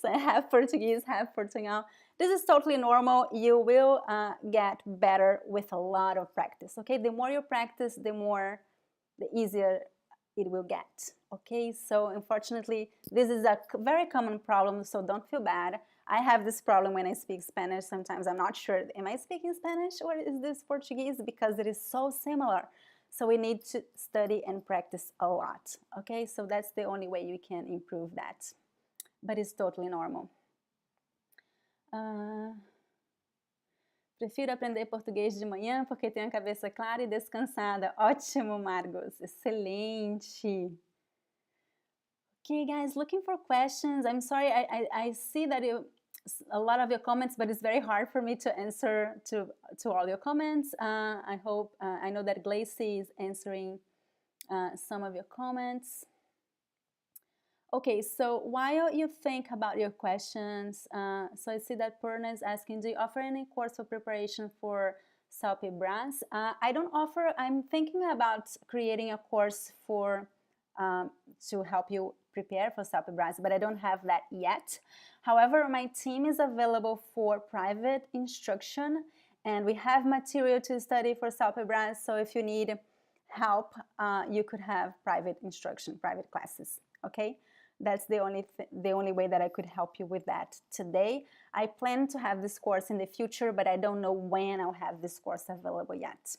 So I have Portuguese, have portunhol. This is totally normal. You will get better with a lot of practice, okay? The more you practice, the easier it will get, okay? So unfortunately, this is a very common problem, so don't feel bad. I have this problem when I speak Spanish. Sometimes I'm not sure, am I speaking Spanish or is this Portuguese? Because it is so similar. So we need to study and practice a lot, okay? So that's the only way you can improve that. But it's totally normal. Prefiro aprender português de manhã porque tenho a cabeça clara e descansada. Ótimo, Margos. Excelente. Okay, guys, looking for questions. I'm sorry, I see that a lot of your comments, but it's very hard for me to answer to all your comments. I know that Gleice is answering some of your comments. Okay, so while you think about your questions, so I see that Perna is asking, do you offer any course for preparation for Apprenez? I don't offer, I'm thinking about creating a course for to help you prepare for Apprenez, but I don't have that yet. However, my team is available for private instruction, and we have material to study for Apprenez, so if you need help, you could have private instruction, private classes, okay? That's the only way that I could help you with that today. I plan to have this course in the future, but I don't know when I'll have this course available yet.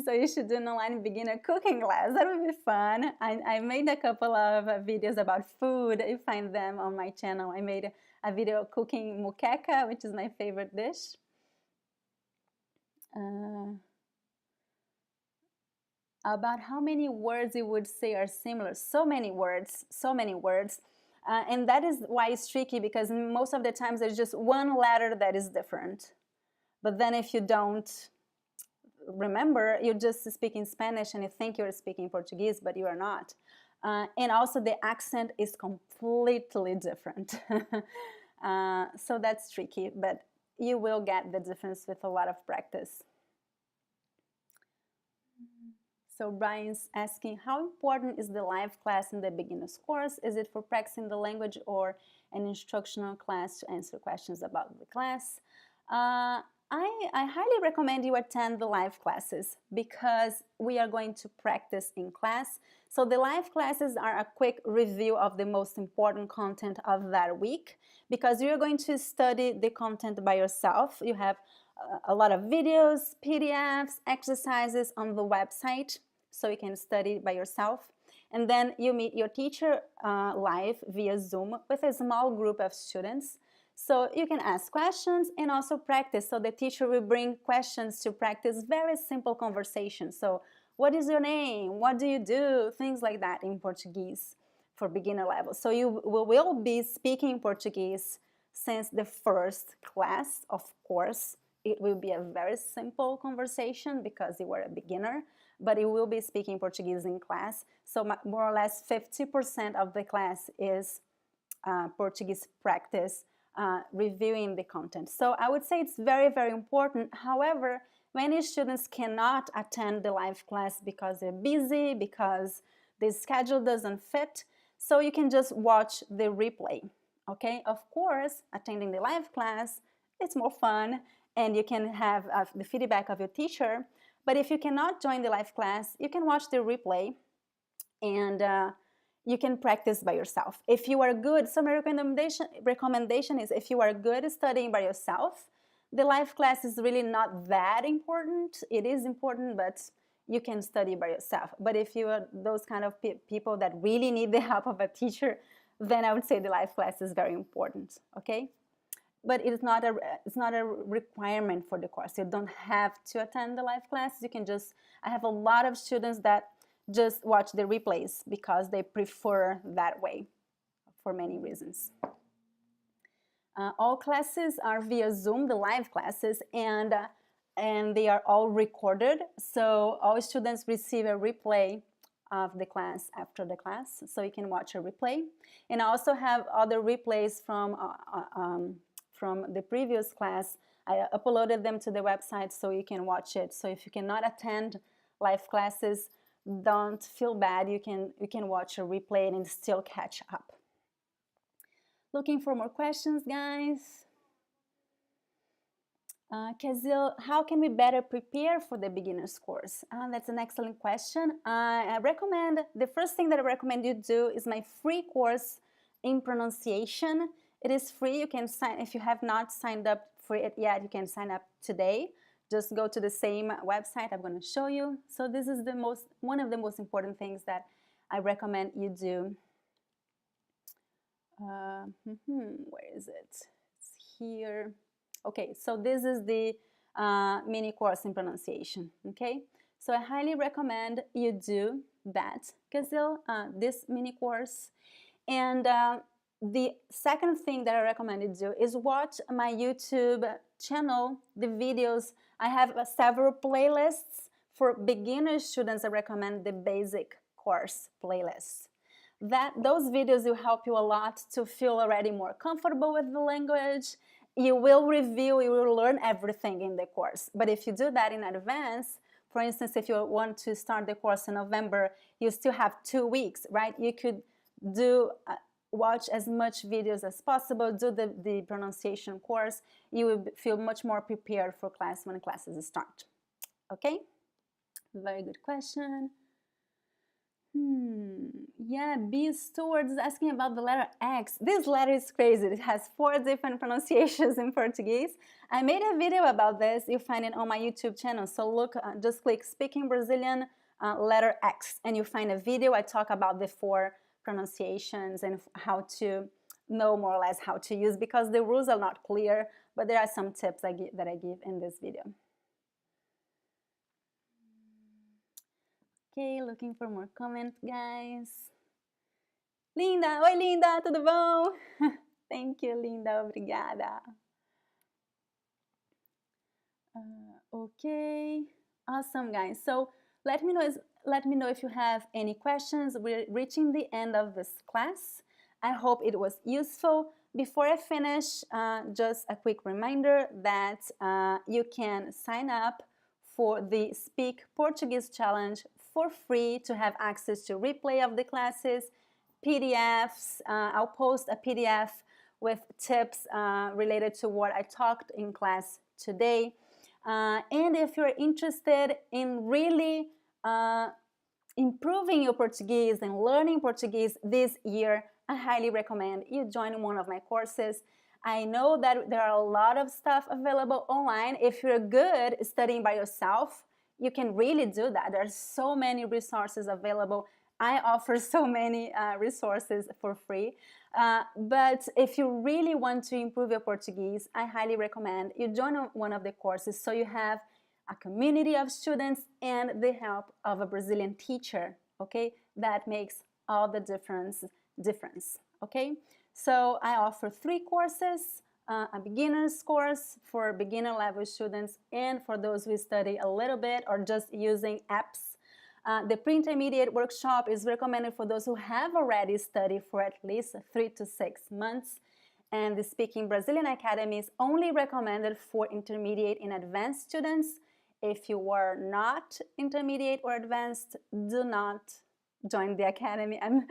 So you should do an online beginner cooking class. That would be fun. I made a couple of videos about food. You find them on my channel. I made a video cooking moqueca, which is my favorite dish. About how many words you would say are similar. So many words, so many words. And that is why it's tricky, because most of the times there's just one letter that is different. But then if you don't remember, you're just speaking Spanish and you think you're speaking Portuguese, but you are not. And also the accent is completely different. So that's tricky, but you will get the difference with a lot of practice. So Brian's asking, how important is the live class in the beginner's course? Is it for practicing the language or an instructional class to answer questions about the class? I highly recommend you attend the live classes because we are going to practice in class. So the live classes are a quick review of the most important content of that week, because you're going to study the content by yourself. You have a lot of videos, PDFs, exercises on the website, so you can study by yourself. And then you meet your teacher live via Zoom with a small group of students. So you can ask questions and also practice. So the teacher will bring questions to practice very simple conversations. So what is your name? What do you do? Things like that in Portuguese for beginner level. So you will be speaking Portuguese since the first class, of course, it will be a very simple conversation because you were a beginner, but you will be speaking Portuguese in class. So more or less 50% of the class is Portuguese practice, reviewing the content. So I would say it's very, very important. However, many students cannot attend the live class because they're busy, because the schedule doesn't fit. So you can just watch the replay, okay? Of course, attending the live class, it's more fun and you can have the feedback of your teacher. But if you cannot join the live class, you can watch the replay and you can practice by yourself. If you are good, some recommendation is if you are good studying by yourself, the live class is really not that important. It is important, but you can study by yourself. But if you are those kind of people that really need the help of a teacher, then I would say the live class is very important, okay? But it's not a requirement for the course. You don't have to attend the live class. You can just, I have a lot of students that just watch the replays because they prefer that way for many reasons. All classes are via Zoom, the live classes, and they are all recorded. So all students receive a replay of the class after the class, so you can watch a replay. And I also have other replays from the previous class. I uploaded them to the website so you can watch it. So if you cannot attend live classes, don't feel bad. You can watch a replay and still catch up. Looking for more questions, guys? Kazil, how can we better prepare for the beginner's course? That's an excellent question. I recommend, the first thing that I recommend you do is my free course in pronunciation. It is free. You can sign, if you have not signed up for it yet, you can sign up today. Just go to the same website I'm going to show you. So this is one of the most important things that I recommend you do. Where is it? It's here. Okay, so this is the mini course in pronunciation, okay? So I highly recommend you do that, Kazil, this mini course. And the second thing that I recommend you do is watch my YouTube channel, the videos. I have several playlists for beginner students. I recommend the basic course playlists. Those videos will help you a lot to feel already more comfortable with the language. You will review, you will learn everything in the course. But if you do that in advance, for instance, if you want to start the course in November, you still have 2 weeks, right? You could do watch as much videos as possible, do the pronunciation course. You will feel much more prepared for class when classes start. Okay? Very good question. Yeah, B. Stewart is asking about the letter X. This letter is crazy. It has 4 different pronunciations in Portuguese. I made a video about this. You find it on my YouTube channel. So look, just click Speaking Brazilian letter X, and you find a video. I talk about the 4 pronunciations and how to know more or less how to use, because the rules are not clear, but there are some tips that I give in this video. Okay, looking for more comments, guys. Linda, oi Linda, tudo bom? Thank you, Linda, obrigada. Okay, awesome, guys. So let me know if you have any questions. We're reaching the end of this class. I hope it was useful. Before I finish, just a quick reminder that you can sign up for the Speak Portuguese Challenge for free to have access to replay of the classes, PDFs. I'll post a PDF with tips related to what I talked in class today. And if you're interested in really improving your Portuguese and learning Portuguese this year, I highly recommend you join one of my courses. I know that there are a lot of stuff available online. If you're good studying by yourself, you can really do that. There are so many resources available. I offer so many resources for free. But if you really want to improve your Portuguese, I highly recommend you join one of the courses so you have a community of students and the help of a Brazilian teacher, okay? That makes all the difference, okay? So I offer 3 courses. a beginner's course for beginner level students and for those who study a little bit or just using apps. The pre-intermediate workshop is recommended for those who have already studied for at least 3 to 6 months. And the Speaking Brazilian Academy is only recommended for intermediate and advanced students. If you are not intermediate or advanced, do not join the academy. I'm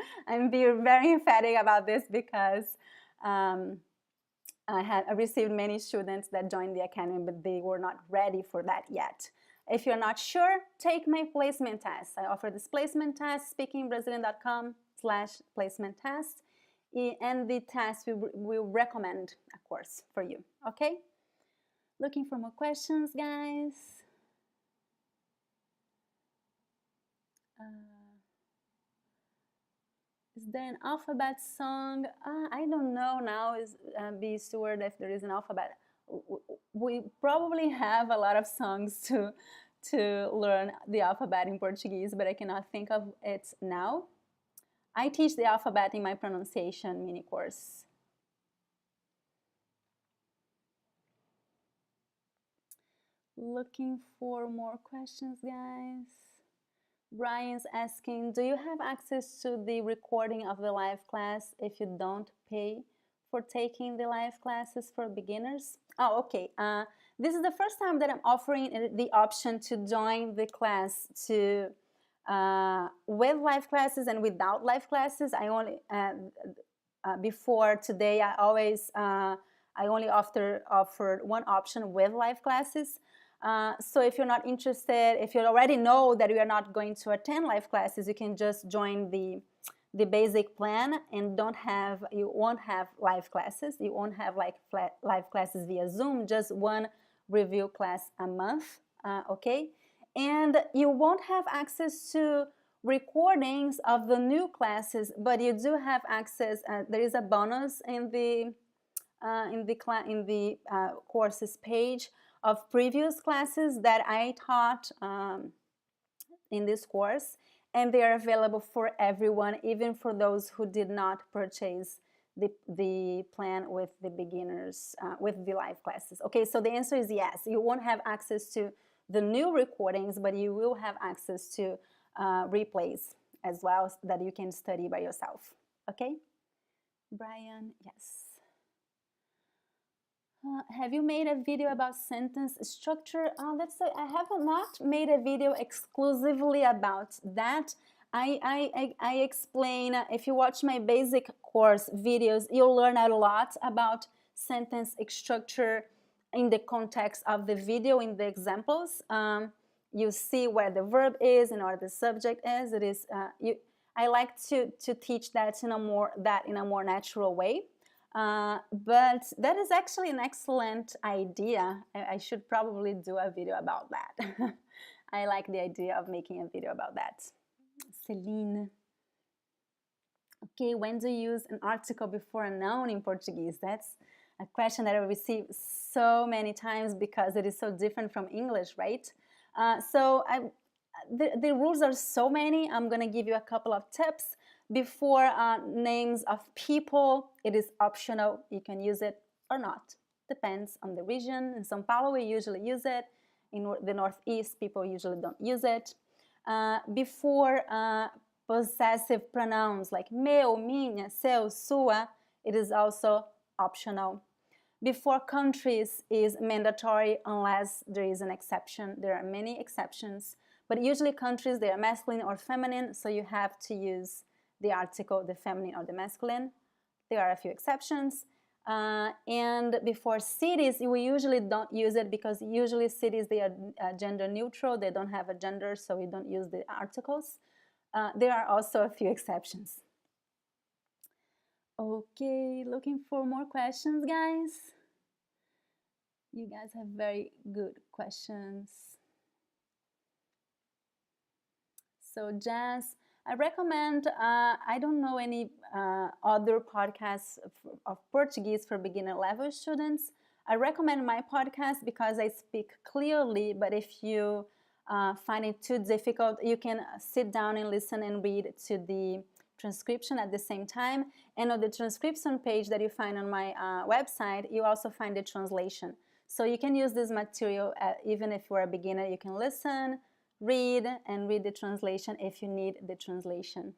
being very emphatic about this because I received many students that joined the academy, but they were not ready for that yet. If you're not sure, take my placement test. I offer this placement test, speakingbrazilian.com/placement test, and the test we recommend a course for you, okay? Looking for more questions, guys. Is there an alphabet song? I don't know now, be Stewart, if there is an alphabet. We probably have a lot of songs to learn the alphabet in Portuguese, but I cannot think of it now. I teach the alphabet in my pronunciation mini course. Looking for more questions, guys. Brian's asking, do you have access to the recording of the live class if you don't pay for taking the live classes for beginners? Oh, okay. This is the first time that I'm offering the option to join the class with live classes and without live classes. I only before today I only offered one option with live classes. So if you're not interested, if you already know that you are not going to attend live classes, you can just join the basic plan and you won't have live classes. You won't have like live classes via Zoom, just one review class a month, okay? And you won't have access to recordings of the new classes, but you do have access. There is a bonus in the courses page of previous classes that I taught in this course, and they are available for everyone, even for those who did not purchase the plan with the beginners, with the live classes. Okay, so the answer is yes. You won't have access to the new recordings, but you will have access to replays as well that you can study by yourself. Okay, Brian, yes. Have you made a video about sentence structure? I have not made a video exclusively about that. I explain, if you watch my basic course videos, you'll learn a lot about sentence structure in the context of the video, in the examples. You see where the verb is and where the subject is. I like to teach that in a more natural way. But that is actually an excellent idea. I should probably do a video about that. I like the idea of making a video about that. Celine. Okay, when do you use an article before a noun in Portuguese? That's a question that I receive so many times because it is so different from English, right? The rules are so many. I'm going to give you a couple of tips. Before names of people, it is optional. You can use it or not. Depends on the region. In São Paulo, we usually use it. In the Northeast, people usually don't use it. Before possessive pronouns like meu, minha, seu, sua, it is also optional. Before countries is mandatory unless there is an exception. There are many exceptions, but usually countries, they are masculine or feminine, so you have to use the article, the feminine or the masculine. There are a few exceptions. And before cities, we usually don't use it because usually cities, they are gender neutral. They don't have a gender, so we don't use the articles. There are also a few exceptions. Okay, looking for more questions, guys. You guys have very good questions. So Jazz, I recommend, I don't know any other podcasts of Portuguese for beginner level students. I recommend my podcast because I speak clearly, but if you find it too difficult, you can sit down and listen and read to the transcription at the same time, and on the transcription page that you find on my website, you also find the translation. So you can use this material even if you're a beginner. You can listen, read, and read the translation if you need the translation.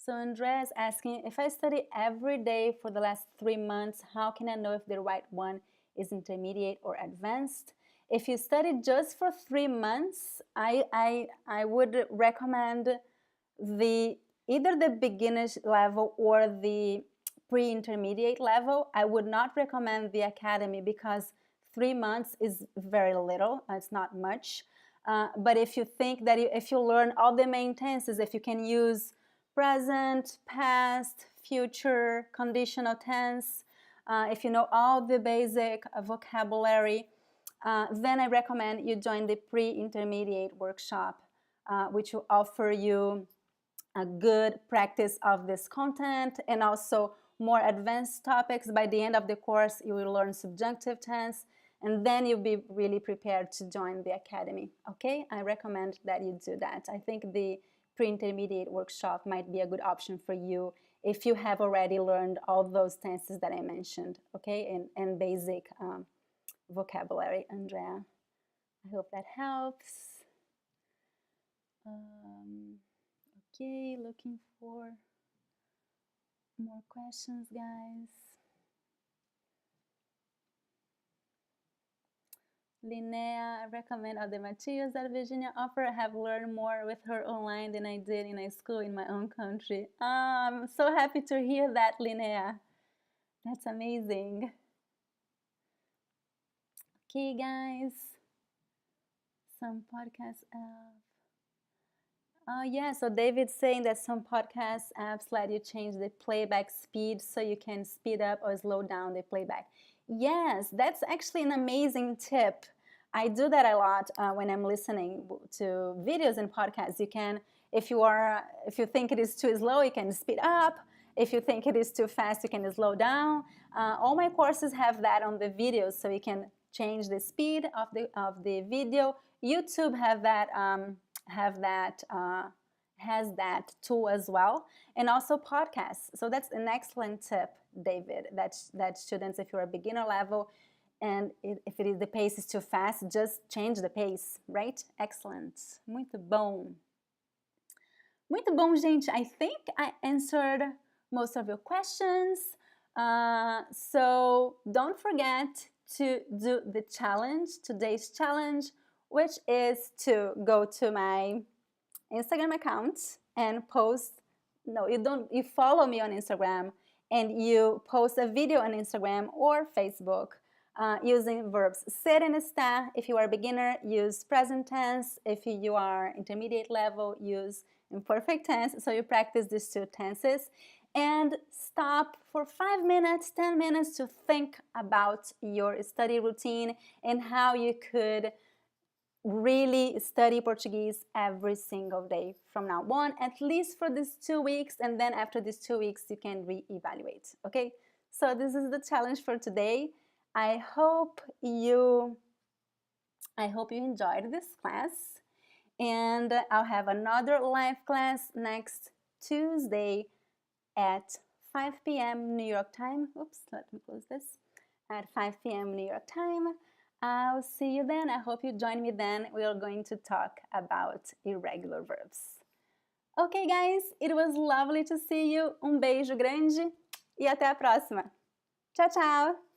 So Andrea is asking, if I study every day for the last 3 months, how can I know if the right one is intermediate or advanced? If you study just for 3 months, I would recommend either the beginner's level or the pre-intermediate level. I would not recommend the academy because 3 months is very little. It's not much. But if you think that if you learn all the main tenses, if you can use present, past, future, conditional tense, if you know all the basic vocabulary, then I recommend you join the pre-intermediate workshop, which will offer you a good practice of this content and also more advanced topics. By the end of the course, you will learn subjunctive tense, and then you'll be really prepared to join the academy. Okay, I recommend that you do that. I think the pre-intermediate workshop might be a good option for you if you have already learned all those tenses that I mentioned, okay, and basic vocabulary, Andrea. I hope that helps. Okay, looking for more questions, guys. Linnea, I recommend all the materials that Virginia offer. I have learned more with her online than I did in a school in my own country. I'm so happy to hear that, Linnea. That's amazing. Okay, guys. Some podcast apps. Oh, yeah, so David's saying that some podcast apps let you change the playback speed so you can speed up or slow down the playback. Yes, that's actually an amazing tip. I do that a lot when I'm listening to videos and podcasts. You can, if you think it is too slow, you can speed up. If you think it is too fast, you can slow down. All my courses have that on the videos, so you can change the speed of the video. YouTube has that tool as well, and also podcasts. So that's an excellent tip, David, that students, if you're a beginner level and if the pace is too fast, just change the pace, right? Excellent. Muito bom. Muito bom, gente. I think I answered most of your questions. So don't forget to do the challenge, today's challenge, which is to go to my Instagram account and post, you follow me on Instagram and you post a video on Instagram or Facebook using verbs ser and estar. If you are a beginner, use present tense. If you are intermediate level, use imperfect tense. So you practice these two tenses and stop for 5 minutes, 10 minutes to think about your study routine and how you could really study Portuguese every single day from now on, at least for these 2 weeks, and then after these 2 weeks you can re-evaluate. Okay, so this is the challenge for today. I hope you enjoyed this class, and I'll have another live class next Tuesday at 5 p.m. New York time. Oops, let me close this. At 5 p.m. New York time. I'll see you then. I hope you join me then. We are going to talk about irregular verbs. Okay, guys, it was lovely to see you. Beijo grande e até a próxima. Tchau, tchau!